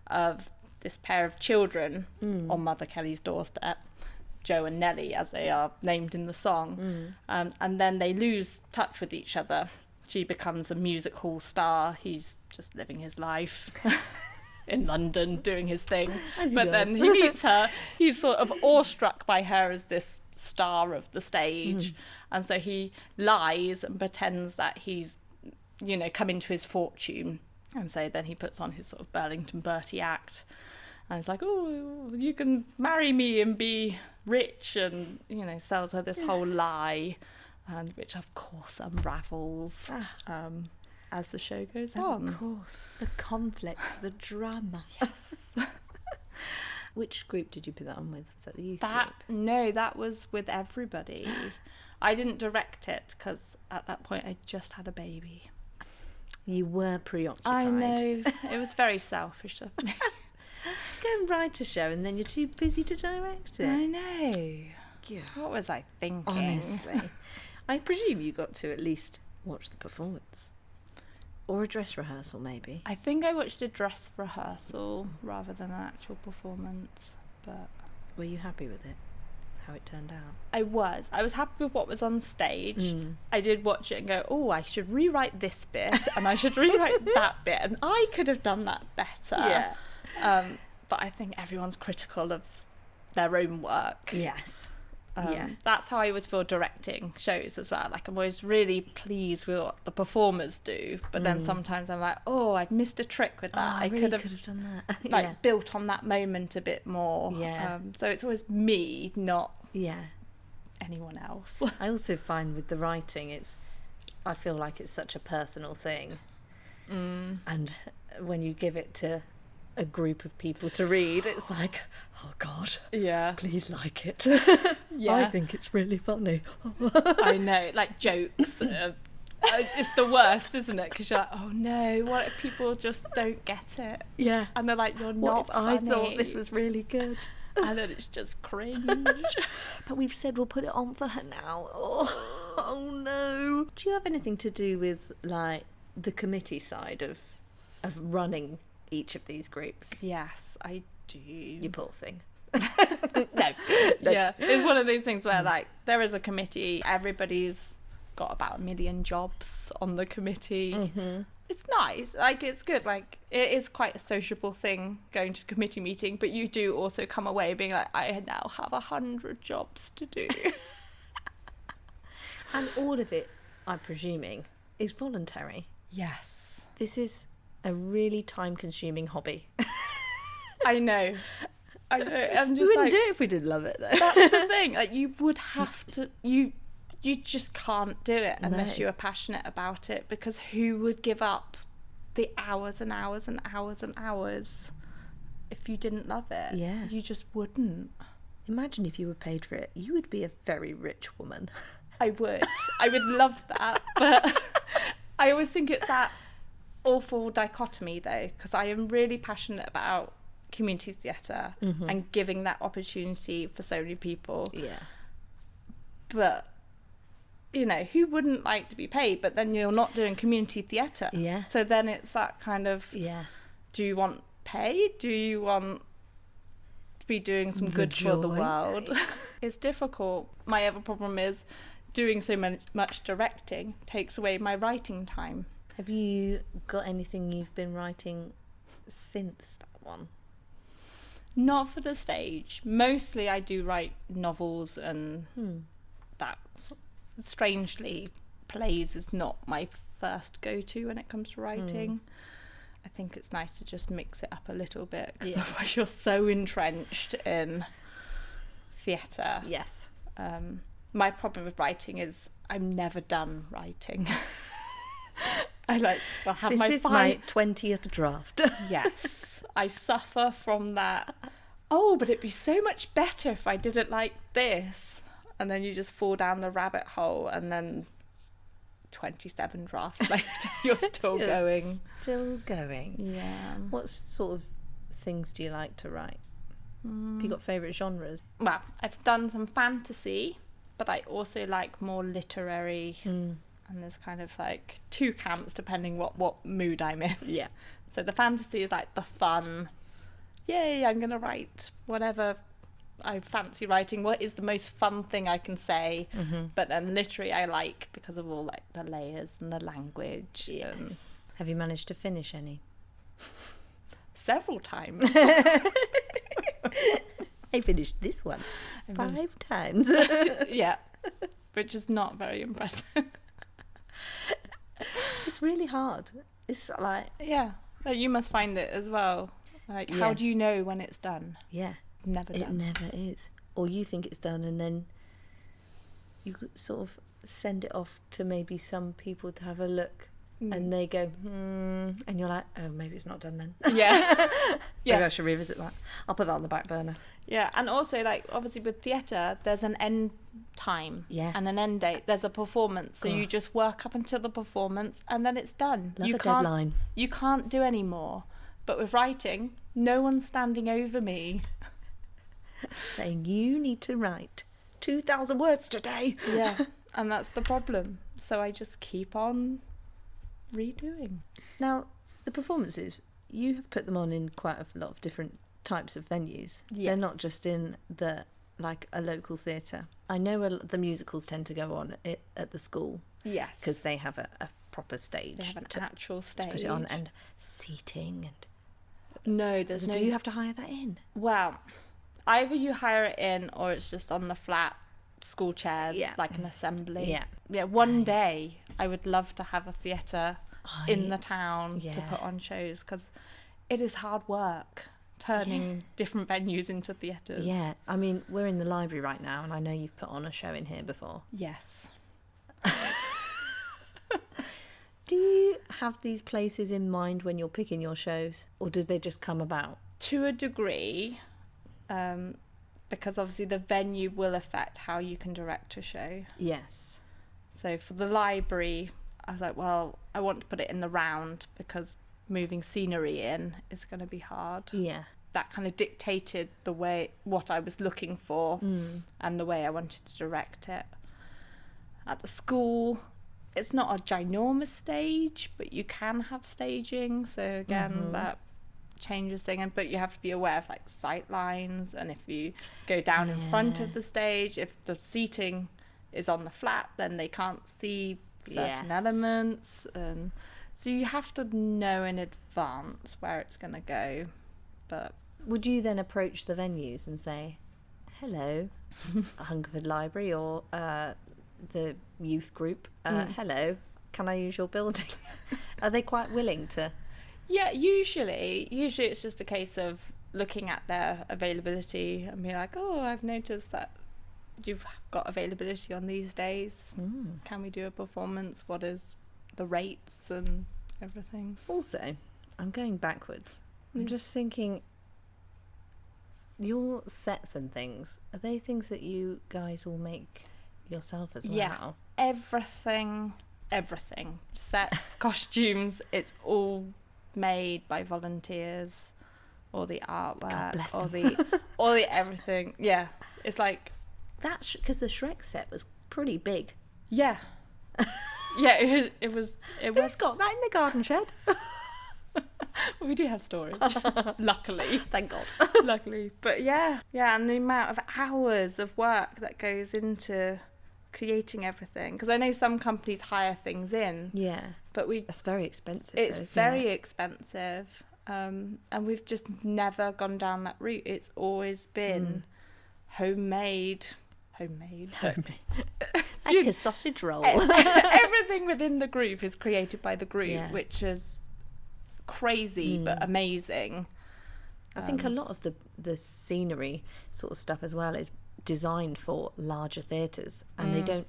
S2: of this pair of children on Mother Kelly's doorstep, Joe and Nellie, as they are named in the song. And then they lose touch with each other. She becomes a music hall star. He's just living his life in London, doing his thing. But then he meets her. He's sort of awestruck by her as this star of the stage. And so he lies and pretends that he's, you know, come into his fortune. And so then he puts on his sort of Burlington Bertie act. And it's like, oh, you can marry me and be rich, and, you know, sells her this whole lie, and which of course unravels as the show goes on.
S1: Of course, the conflict, the drama.
S2: Yes.
S1: Which group did you put that on with? Was that the youth group?
S2: No, that was with everybody. I didn't direct it because at that point I just had a baby.
S1: You were preoccupied.
S2: I know. It was very selfish of me.
S1: Go and write a show and then you're too busy to direct it.
S2: I know.
S1: Yeah.
S2: What was I thinking?
S1: Honestly. I presume you got to at least watch the performance. Or a dress rehearsal, maybe.
S2: I think I watched a dress rehearsal rather than an actual performance. But
S1: were you happy with it? How it turned out?
S2: I was happy with what was on stage. I did watch it and go, oh, I should rewrite this bit and I should rewrite that bit, and I could have done that better.
S1: Yeah.
S2: But I think everyone's critical of their own work.
S1: Yes.
S2: That's how I always feel directing shows as well. Like, I'm always really pleased with what the performers do, but then sometimes I'm like, oh, I've missed a trick with that.
S1: I really could have done that.
S2: Like, built on that moment a bit more.
S1: Yeah.
S2: So it's always me, not
S1: Yeah.
S2: anyone else.
S1: I also find with the writing, I feel like it's such a personal thing. And when you give it to a group of people to read, it's like, oh God,
S2: Yeah.
S1: please like it.
S2: Yeah.
S1: I think it's really funny.
S2: I know, like jokes. It's the worst, isn't it? Because you're like, oh no, what if people just don't get it?
S1: Yeah.
S2: And they're like, you're
S1: What
S2: not
S1: if I
S2: funny.
S1: thought this was really good?
S2: And then it's just cringe.
S1: But we've said we'll put it on for her now. Oh no. Do you have anything to do with, like, the committee side of running each of these groups?
S2: Yes, I do.
S1: You poor thing.
S2: No. Yeah, it's one of those things where like there is a committee, everybody's got about 1 million jobs on the committee.
S1: Mm-hmm.
S2: It's nice, like it's good, like it is quite a sociable thing going to a committee meeting, but you do also come away being like, I now have 100 jobs to do.
S1: And all of it, I'm presuming, is voluntary.
S2: Yes.
S1: This is a really time-consuming hobby.
S2: I know. I'm
S1: We
S2: just
S1: wouldn't
S2: like,
S1: do it if we didn't love it, though.
S2: that's the thing, like you would have to, you just can't do it unless
S1: No.
S2: you are passionate about it, because who would give up the hours and hours and hours and hours if you didn't love it?
S1: Yeah.
S2: You just wouldn't.
S1: Imagine if you were paid for it. You would be a very rich woman.
S2: I would love that, but I always think it's that awful dichotomy though, because I am really passionate about community theatre and giving that opportunity for so many people.
S1: Yeah.
S2: But you know, who wouldn't like to be paid? But then you're not doing community theatre.
S1: Yeah.
S2: So then it's that kind of,
S1: Yeah.
S2: do you want pay? Do you want to be doing some good for the
S1: joy.
S2: world? It's difficult. My other problem is doing so much directing takes away my writing time.
S1: Have you got anything you've been writing since that one?
S2: Not for the stage. Mostly I do write novels, and that, strangely, plays is not my first go-to when it comes to writing. I think it's nice to just mix it up a little bit, because otherwise you're so entrenched in theatre.
S1: Yes.
S2: My problem with writing is I'm never done writing. I have
S1: This
S2: my
S1: is my 20th draft.
S2: Yes, I suffer from that. Oh, but it'd be so much better if I did it like this. And then you just fall down the rabbit hole, and then 27 drafts later, you're still going.
S1: Still going.
S2: Yeah.
S1: What sort of things do you like to write? Have you got favourite genres?
S2: Well, I've done some fantasy, but I also like more literary. And there's kind of like two camps depending what mood I'm in.
S1: Yeah.
S2: So the fantasy is like the fun, yay, I'm going to write whatever I fancy writing. What is the most fun thing I can say? But then literary I like because of all like the layers and the language.
S1: Yes. Have you managed to finish any?
S2: Several times.
S1: I finished this one 5 times.
S2: Yeah, which is not very impressive.
S1: It's really hard. It's like,
S2: Yeah, but you must find it as well. Like, how do
S1: Yes.
S2: you know when it's done?
S1: yeah,
S2: Never
S1: it
S2: done.
S1: never is. Or you think it's done and then you could sort of send it off to maybe some people to have a look and they go, and you're like, oh, maybe it's not done then.
S2: Yeah.
S1: Maybe I should revisit that. I'll put that on the back burner.
S2: Yeah, and also, like, obviously with theatre, there's an end time and an end date. There's a performance, so you just work up until the performance and then it's done.
S1: Love
S2: You
S1: a
S2: can't,
S1: deadline.
S2: you can't do any more. But with writing, no one's standing over me.
S1: Saying you need to write 2,000 words today.
S2: Yeah, and that's the problem. So I just keep on redoing.
S1: Now, the performances, you have put them on in quite a lot of different types of venues. They're
S2: Yes.
S1: not just in the like a local theatre. I know the musicals tend to go on at the school
S2: Yes.
S1: because they have a proper stage.
S2: they have an
S1: to
S2: actual stage.
S1: put it on, and seating and.
S2: No, there's no...
S1: Do you have to hire that in?
S2: Well, either you hire it in or it's just on the flat school chairs,
S1: Yeah.
S2: like an assembly.
S1: Yeah.
S2: Yeah, one day I would love to have a theatre in the town to
S1: yeah.
S2: put on shows, because it is hard work turning different venues into theatres.
S1: Yeah, I mean, we're in the library right now, and I know you've put on a show in here before.
S2: Yes.
S1: Do you have these places in mind when you're picking your shows, or did they just come about?
S2: To a degree, because obviously the venue will affect how you can direct a show.
S1: Yes.
S2: So for the library, I was like, well, I want to put it in the round because moving scenery in is going to be hard.
S1: Yeah.
S2: That kind of dictated what I was looking for and the way I wanted to direct it. At the school, it's not a ginormous stage, but you can have staging. So again, that changes thing, but you have to be aware of like sight lines, and if you go down in front of the stage, if the seating is on the flat, then they can't see certain elements, and so you have to know in advance where it's going to go. But
S1: would you then approach the venues and say, hello, Hungerford Library or the youth group, hello, can I use your building? Are they quite willing to?
S2: Yeah, usually it's just a case of looking at their availability and be like, oh, I've noticed that you've got availability on these days. Can we do a performance? What is the rates and everything?
S1: Also, I'm going backwards. I'm just thinking, your sets and things, are they things that you guys all make yourself as well?
S2: Yeah, everything. Sets, costumes, it's all made by volunteers, or the artwork, or the everything. Yeah, it's like
S1: that because the Shrek set was pretty big.
S2: Yeah, yeah, it was.
S1: Who's got that in the garden shed?
S2: Well, we do have storage, luckily.
S1: Thank God.
S2: Luckily, but yeah, and the amount of hours of work that goes into creating everything, because I know some companies hire things in, but that's very expensive. It's very expensive, and we've just never gone down that route. It's always been homemade.
S1: Like a sausage roll.
S2: Everything within the group is created by the group, which is crazy but amazing.
S1: I think a lot of the scenery sort of stuff as well is designed for larger theatres, and they don't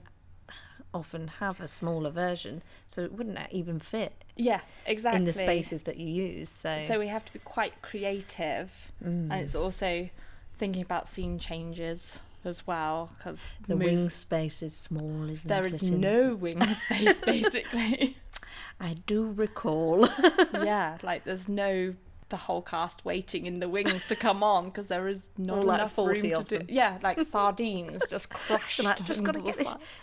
S1: often have a smaller version, so it wouldn't even fit in the spaces that you use, so
S2: we have to be quite creative. And it's also thinking about scene changes as well, because
S1: the wing space is small, isn't
S2: there
S1: it?
S2: There is no wing space basically.
S1: I do recall.
S2: Like there's no the whole cast waiting in the wings to come on, because there is not enough
S1: 40
S2: room
S1: of
S2: to
S1: them.
S2: do. Yeah, like sardines just crushed.
S1: Just got to get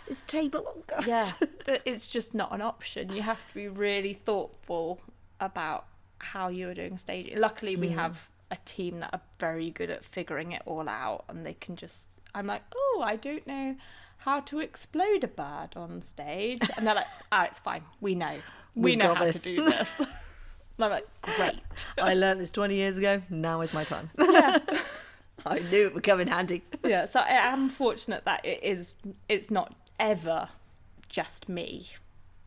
S1: this table on, guys.
S2: Yeah, but it's just not an option. You have to be really thoughtful about how you're doing staging. Luckily, we have a team that are very good at figuring it all out, and they can just. I'm like, oh, I don't know how to explode a bird on stage, and they're like, oh, it's fine. We know how to do this. And I'm like, great.
S1: I learned this 20 years ago. Now is my time. Yeah. I knew it would come in handy.
S2: Yeah, so I am fortunate that it's not ever just me.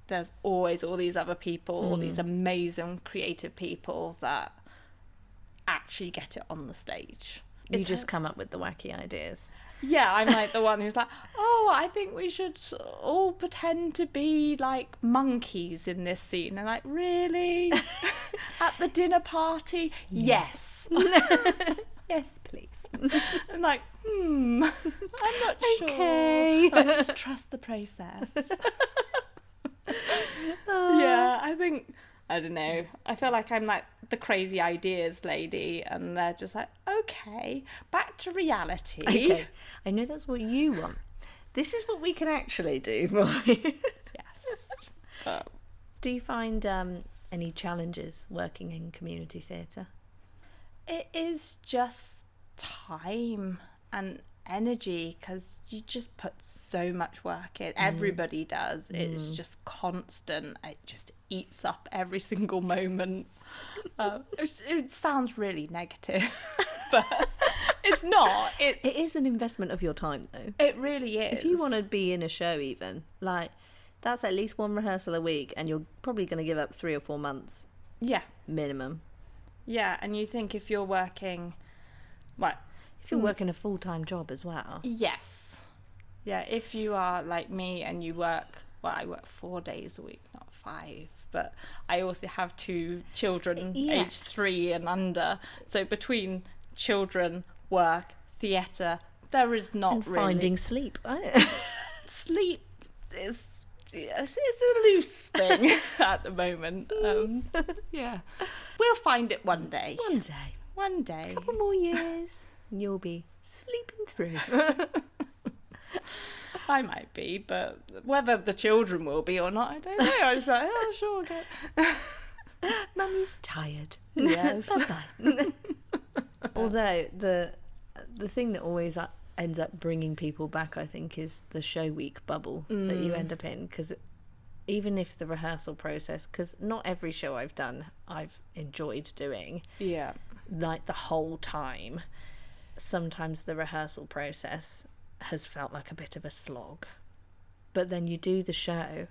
S2: There's always all these other people, all these amazing creative people that actually get it on the stage.
S1: You just come up with the wacky ideas.
S2: Yeah, I'm like the one who's like, oh, I think we should all pretend to be like monkeys in this scene. And like, really? At the dinner party? Yes.
S1: Yes, please.
S2: And like, I'm not sure.
S1: Okay.
S2: Like, just trust the process. Yeah, I don't know. I feel like I'm like the crazy ideas lady, and they're just like, okay, back to reality.
S1: Okay, I know that's what you want. This is what we can actually do for you.
S2: Yes.
S1: Do you find any challenges working in community theatre?
S2: It is just time and energy, because you just put so much work in. Everybody does. It's just constant. It just eats up every single moment. It sounds really negative, but it's not. It
S1: is an investment of your time, though.
S2: It really is.
S1: If you want to be in a show, even like that's at least one rehearsal a week, and you're probably going to give up 3 or 4 months.
S2: Yeah,
S1: minimum.
S2: Yeah, and you think if you're working, what?
S1: If you're working a full-time job as well.
S2: Yes. Yeah, if you are like me and you work, well, I work 4 days a week, not 5, but I also have 2 children, aged 3 and under. So between children, work, theatre, there is not
S1: and
S2: really...
S1: finding sleep.
S2: Sleep is a loose thing at the moment. Yeah. We'll find it one day. One day.
S1: A couple more years. You'll be sleeping through.
S2: I might be, but whether the children will be or not, I don't know. I was like, oh, sure, okay.
S1: Mummy's tired.
S2: Yes.
S1: That's fine. Although the thing that always ends up bringing people back, I think, is the show week bubble that you end up in. Because even if the rehearsal process, because not every show I've done I've enjoyed doing,
S2: Yeah.
S1: like the whole time, sometimes the rehearsal process has felt like a bit of a slog. But then you do the show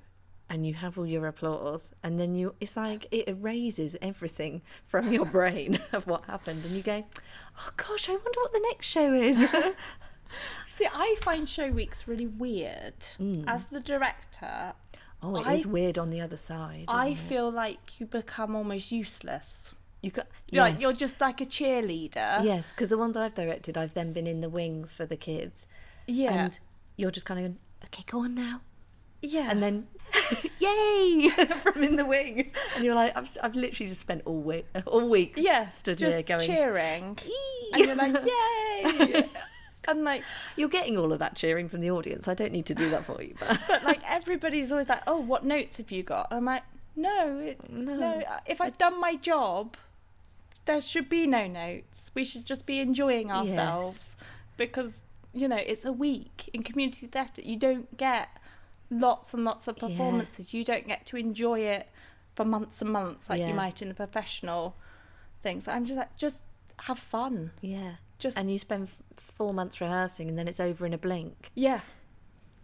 S1: and you have all your applause, and then it's like it erases everything from your brain of what happened, and you go, oh gosh, I wonder what the next show is.
S2: See, I find show weeks really weird. As the director,
S1: Oh, it is weird on the other side.
S2: I feel like you become almost useless.
S1: Yes.
S2: Like you're just like a cheerleader.
S1: Yes, because the ones I've directed, I've then been in the wings for the kids.
S2: Yeah.
S1: And you're just kind of going, okay, go on now.
S2: Yeah.
S1: And then, yay, from in the wing. And you're like, I've literally just spent all week stood
S2: just
S1: here going,
S2: cheering.
S1: Eee!
S2: And you're like, yay. And like,
S1: you're getting all of that cheering from the audience. I don't need to do that for you.
S2: but like everybody's always like, oh, what notes have you got? I'm like, no. If I've done my job, there should be no notes. We should just be enjoying ourselves. Because, it's a week in community theatre. You don't get lots and lots of performances. You don't get to enjoy it for months and months like you might in a professional thing. So I'm just like, just have fun.
S1: Yeah. And you spend 4 months rehearsing, and then it's over in a blink.
S2: Yeah.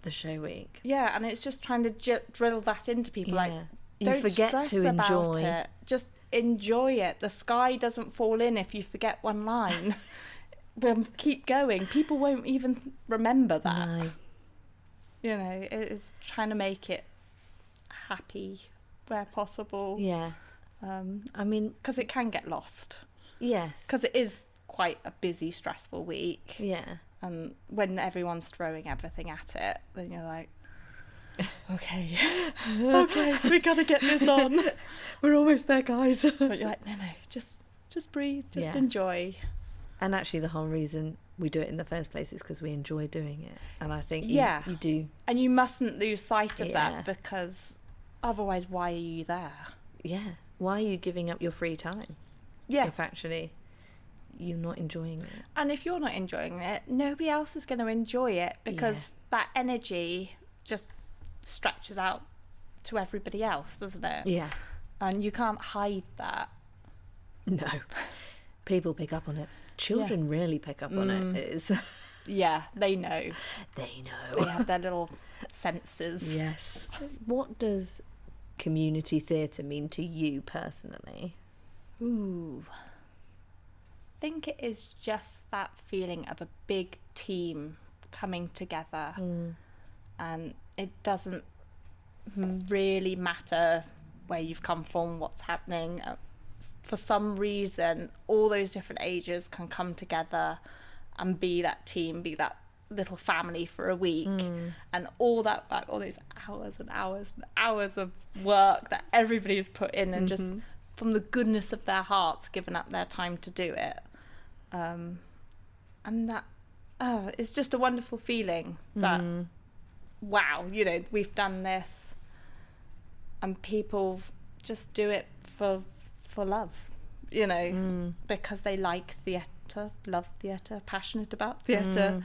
S1: The show week.
S2: Yeah, and it's just trying to drill that into people. Like,
S1: you
S2: don't
S1: forget
S2: stress
S1: to
S2: about
S1: enjoy
S2: it. Just enjoy it. The sky doesn't fall in if you forget one line. Keep going. People won't even remember that.
S1: No.
S2: It's trying to make it happy where possible.
S1: Yeah. I mean,
S2: because it can get lost.
S1: Yes.
S2: Because it is quite a busy, stressful week.
S1: Yeah.
S2: And when everyone's throwing everything at it, then you're like, okay, we gotta get this on.
S1: We're almost there, guys.
S2: But you're like, no, just breathe, just enjoy.
S1: And actually, the whole reason we do it in the first place is because we enjoy doing it. And I think you do.
S2: And you mustn't lose sight of that, because otherwise, why are you there?
S1: Yeah. Why are you giving up your free time?
S2: Yeah.
S1: If actually you're not enjoying it.
S2: And if you're not enjoying it, nobody else is going to enjoy it, because that energy just stretches out to everybody else, doesn't it?
S1: Yeah.
S2: And you can't hide that.
S1: No. People pick up on it. Children really pick up on it. It is.
S2: Yeah, they know.
S1: They know.
S2: They have their little senses.
S1: Yes. What does community theatre mean to you personally?
S2: Ooh. I think it is just that feeling of a big team coming together. And it doesn't really matter where you've come from, what's happening. For some reason, all those different ages can come together and be that team, be that little family for a week. And all that, like, all those hours and hours and hours of work that everybody's put in, and just from the goodness of their hearts given up their time to do it. And that it's just a wonderful feeling that wow, we've done this, and people just do it for love, because they like theatre, love theatre, passionate about theatre.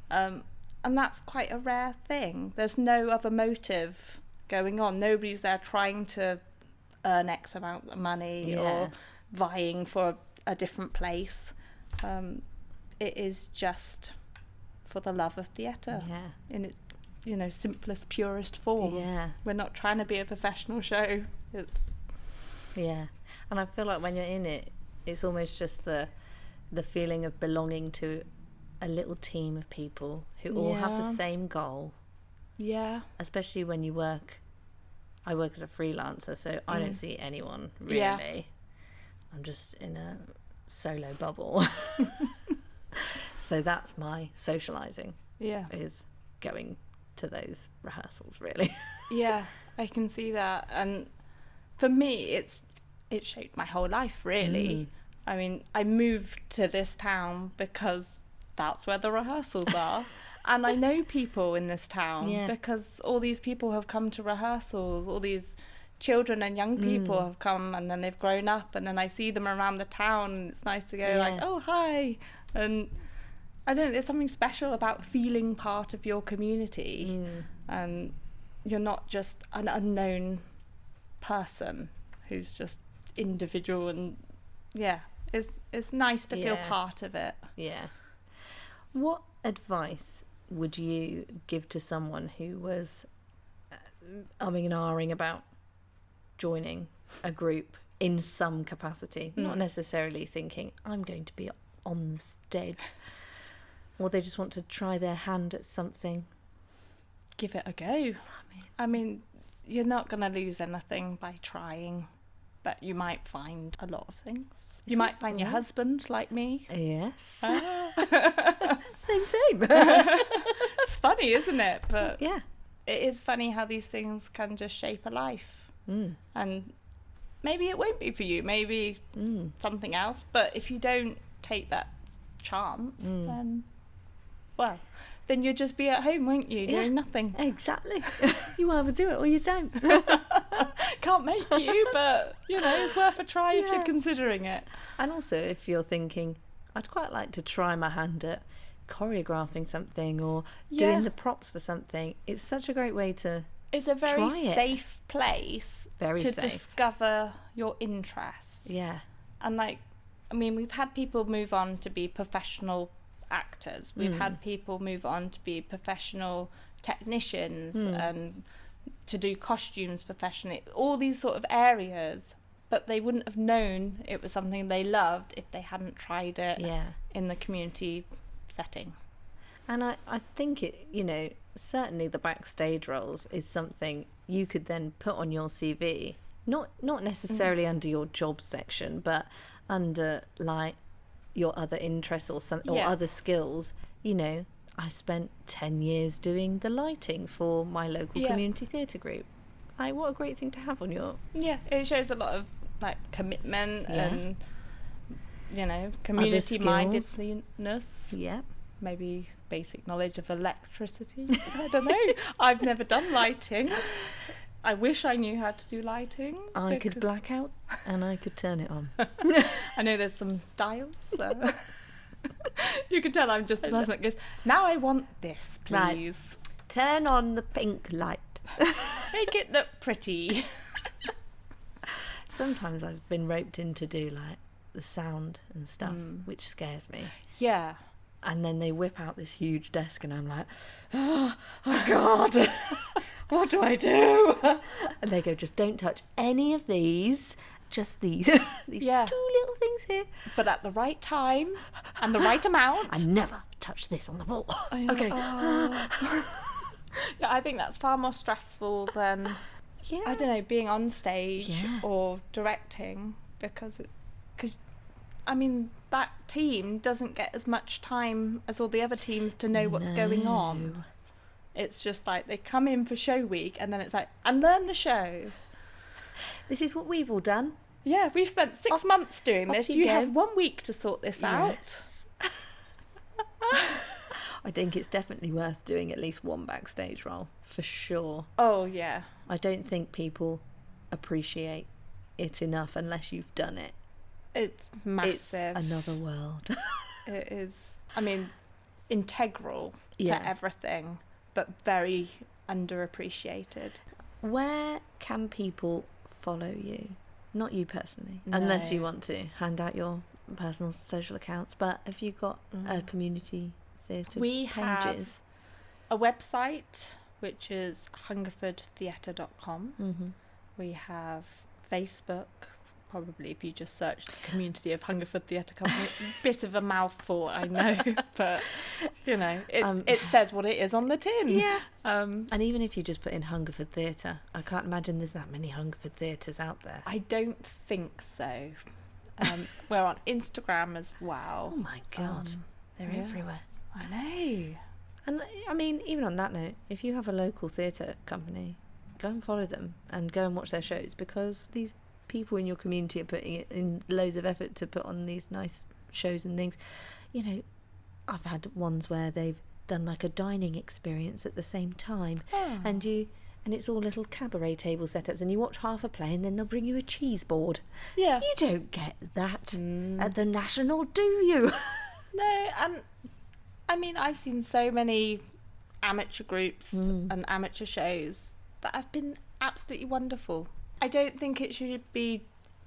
S2: And that's quite a rare thing. There's no other motive going on. Nobody's there trying to earn X amount of money or vying for a different place. It is just for the love of theatre in its simplest, purest form. We're not trying to be a professional show. It's
S1: and I feel like when you're in it, it's almost just the feeling of belonging to a little team of people who all have the same goal. Especially when you work. I work as a freelancer, so I don't see anyone really. I'm just in a solo bubble. So that's my socialising. Is going to those rehearsals, really.
S2: I can see that. And for me, it shaped my whole life, really. I mean, I moved to this town because that's where the rehearsals are. And I know people in this town because all these people have come to rehearsals, all these children and young people have come, and then they've grown up, and then I see them around the town, and it's nice to go like, oh, hi. And I don't know, there's something special about feeling part of your community, and you're not just an unknown person who's just individual, and it's nice to feel part of it.
S1: Yeah. What advice would you give to someone who was umming and ahhing about joining a group in some capacity, not necessarily thinking I'm going to be on the stage, or they just want to try their hand at something?
S2: Give it a go. I mean, you're not going to lose anything by trying, but you might find a lot of things. You might find your husband like me.
S1: Yes. Same.
S2: It's funny, isn't it? But
S1: yeah,
S2: it is funny how these things can just shape a life. And maybe it won't be for you, maybe something else. But if you don't take that chance, then you'll just be at home, won't you, doing nothing.
S1: Exactly. You either do it or you don't.
S2: Can't make you, but it's worth a try if you're considering it.
S1: And also, if you're thinking, I'd quite like to try my hand at choreographing something or doing the props for something, it's such a great way to
S2: it's a very safe place to discover your interests.
S1: Yeah.
S2: And we've had people move on to be professional actors. We've had people move on to be professional technicians and to do costumes professionally, all these sort of areas, but they wouldn't have known it was something they loved if they hadn't tried it in the community setting.
S1: And I think it, certainly the backstage roles is something you could then put on your CV, not necessarily under your job section, but under like your other interests or other skills. I spent 10 years doing the lighting for my local community theatre group. What a great thing to have on your... Yeah,
S2: it shows a lot of commitment and, community-mindedness.
S1: Yeah.
S2: Maybe basic knowledge of electricity. I don't know. I've never done lighting. I wish I knew how to do lighting.
S1: I could black out and I could turn it on.
S2: I know there's some dials. So. You can tell I'm just the person that goes, now I want this, please.
S1: Right. Turn on the pink light.
S2: Make it look pretty.
S1: Sometimes I've been roped in to do the sound and stuff, which scares me.
S2: Yeah.
S1: And then they whip out this huge desk and I'm like, oh God, what do I do? And they go, just don't touch any of these, just these two little things here.
S2: But at the right time and the right amount.
S1: And never touch this on the wall. Okay.
S2: Yeah, I think that's far more stressful than, I don't know, being on stage or directing, because that team doesn't get as much time as all the other teams to know what's going on. It's just they come in for show week and then it's and learn the show.
S1: This is what we've all done.
S2: Yeah, we've spent 6 months doing this. You have 1 week to sort this out.
S1: I think it's definitely worth doing at least one backstage role, for sure.
S2: Oh, yeah.
S1: I don't think people appreciate it enough unless you've done it.
S2: It's massive.
S1: It's another world.
S2: It is, integral to everything, but very underappreciated.
S1: Where can people follow you? Not you personally, unless you want to hand out your personal social accounts, but have you got a community theatre
S2: We
S1: pages?
S2: have a website, which is hungerfordtheatre.com. We have Facebook. Probably if you just search the community of Hungerford Theatre Company, bit of a mouthful, I know, but it says what it is on the tin.
S1: Yeah. And even if you just put in Hungerford Theatre, I can't imagine there's that many Hungerford theatres out there.
S2: I don't think so. We're on Instagram as well.
S1: Oh my God, they're everywhere.
S2: I know.
S1: And even on that note, if you have a local theatre company, go and follow them and go and watch their shows, because these people in your community are putting it in loads of effort to put on these nice shows and things. I've had ones where they've done a dining experience at the same time, and and it's all little cabaret table setups, and you watch half a play and then they'll bring you a cheese board.
S2: Yeah.
S1: You don't get that at the National, do you?
S2: No, and I mean, I've seen so many amateur groups and amateur shows that have been absolutely wonderful. I don't think it should be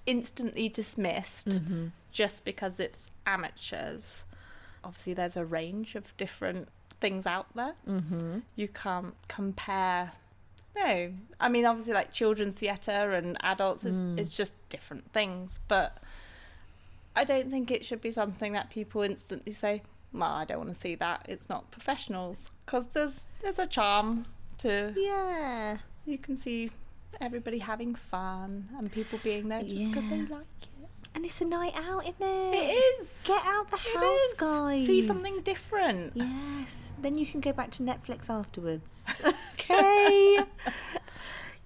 S2: instantly dismissed just because it's amateurs. Obviously, there's a range of different things out there. You can't compare. No, I mean, obviously, like children's theatre and adults is just different things, but I don't think it should be something that people instantly say, well, I don't want to see that, it's not professionals, because there's a charm to...
S1: Yeah.
S2: You can see everybody having fun and people being there just because they like it.
S1: And it's a night out, isn't it?
S2: It is.
S1: Get out the
S2: It
S1: house,
S2: is.
S1: guys.
S2: See something different.
S1: Yes. Then you can go back to Netflix afterwards. Okay.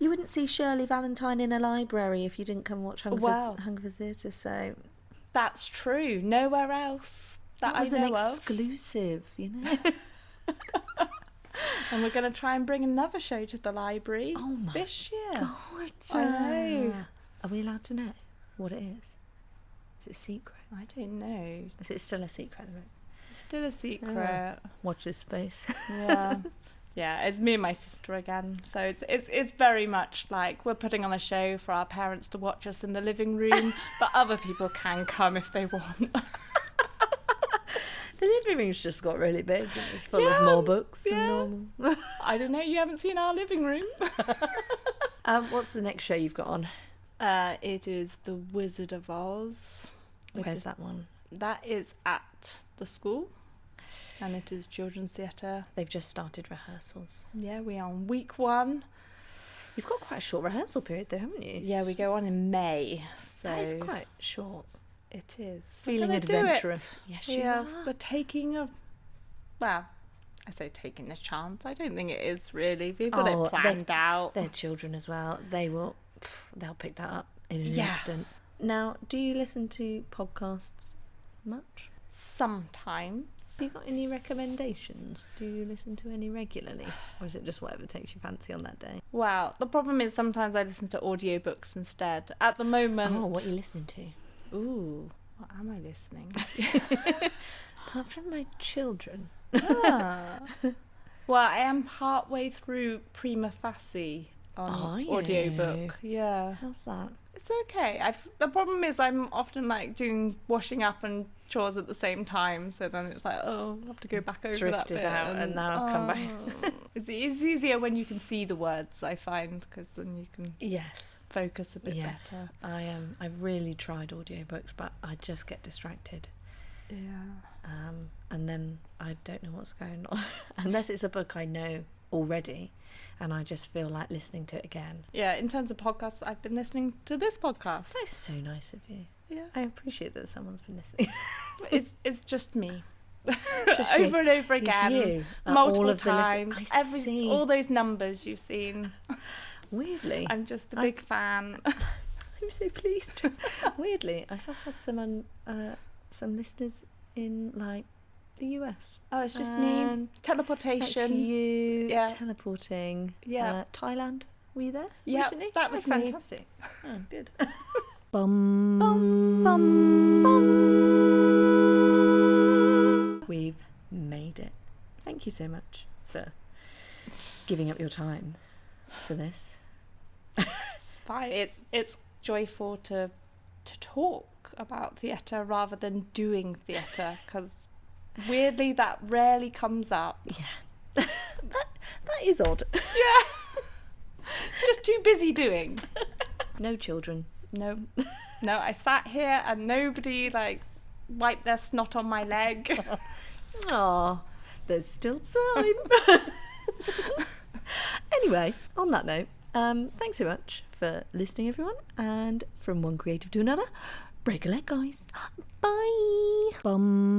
S1: You wouldn't see Shirley Valentine in a library if you didn't come watch Hunger for Theatre, so...
S2: That's true. Nowhere else that
S1: was
S2: I know
S1: an
S2: of.
S1: exclusive, you know.
S2: And we're going to try and bring another show to the library this year.
S1: God.
S2: I know.
S1: Are we allowed to know what it is? Is it a secret?
S2: I don't know.
S1: Is it still a secret?
S2: It's still a secret.
S1: Watch this space.
S2: Yeah. Yeah, it's me and my sister again. So it's very much like we're putting on a show for our parents to watch us in the living room, but other people can come if they want.
S1: The living room's just got really big. It's full of more books than normal.
S2: I don't know, you haven't seen our living room.
S1: What's the next show you've got on?
S2: It is The Wizard of Oz.
S1: Where's that one?
S2: That is at the school. And it is children's theatre.
S1: They've just started rehearsals.
S2: Yeah, we are on week 1.
S1: You've got quite a short rehearsal period though, haven't you?
S2: Yeah, we go on in May. So
S1: that is quite short.
S2: It is.
S1: Feeling adventurous.
S2: Yes, you are. We're taking a... Well, I say taking a chance. I don't think it is really. We've got it planned out.
S1: They're children as well. They'll pick that up in an instant. Now, do you listen to podcasts much?
S2: Sometimes.
S1: Have you got any recommendations? Do you listen to any regularly? Or is it just whatever takes your fancy on that day?
S2: Well, the problem is sometimes I listen to audiobooks instead. At the moment...
S1: Oh, what are you listening to?
S2: Ooh, what am I listening?
S1: Apart from my children.
S2: Well, I am partway through Prima Facie on audiobook. Yeah.
S1: How's that?
S2: It's okay. The problem is I'm often like doing washing up and chores at the same time, so then it's like, oh, I have to go back over that bit.
S1: Out and now I've come back.
S2: It's easier when you can see the words, I find, because then you can focus a bit better.
S1: I've really tried audiobooks, but I just get distracted.
S2: Yeah.
S1: And then I don't know what's going on unless it's a book I know already. And I just feel like listening to it again.
S2: Yeah, in terms of podcasts, I've been listening to this podcast.
S1: That's so nice of you.
S2: Yeah.
S1: I appreciate that someone's been listening.
S2: It's just me.
S1: Just
S2: over and over again.
S1: You.
S2: Multiple
S1: all of
S2: times.
S1: See.
S2: All those numbers you've seen.
S1: Weirdly.
S2: I'm just a big fan.
S1: I'm so pleased. Weirdly, I have had some listeners in like the US.
S2: Oh, it's just me. Teleportation.
S1: That's you.
S2: Yeah.
S1: Teleporting.
S2: Yeah.
S1: Thailand. Were you there?
S2: Yeah.
S1: Recently?
S2: That was
S1: fantastic. Oh, good.
S2: Bum, bum, bum, bum.
S1: We've made it. Thank you so much for giving up your time for this.
S2: It's fine. It's joyful to talk about theatre rather than doing theatre, because weirdly that rarely comes up.
S1: Yeah. that is odd.
S2: Yeah. Just too busy doing.
S1: No children.
S2: No, I sat here and nobody like wiped their snot on my leg.
S1: Aw, there's still time. Anyway, on that note, thanks so much for listening, everyone. And from one creative to another, break a leg, guys. Bye. Bum.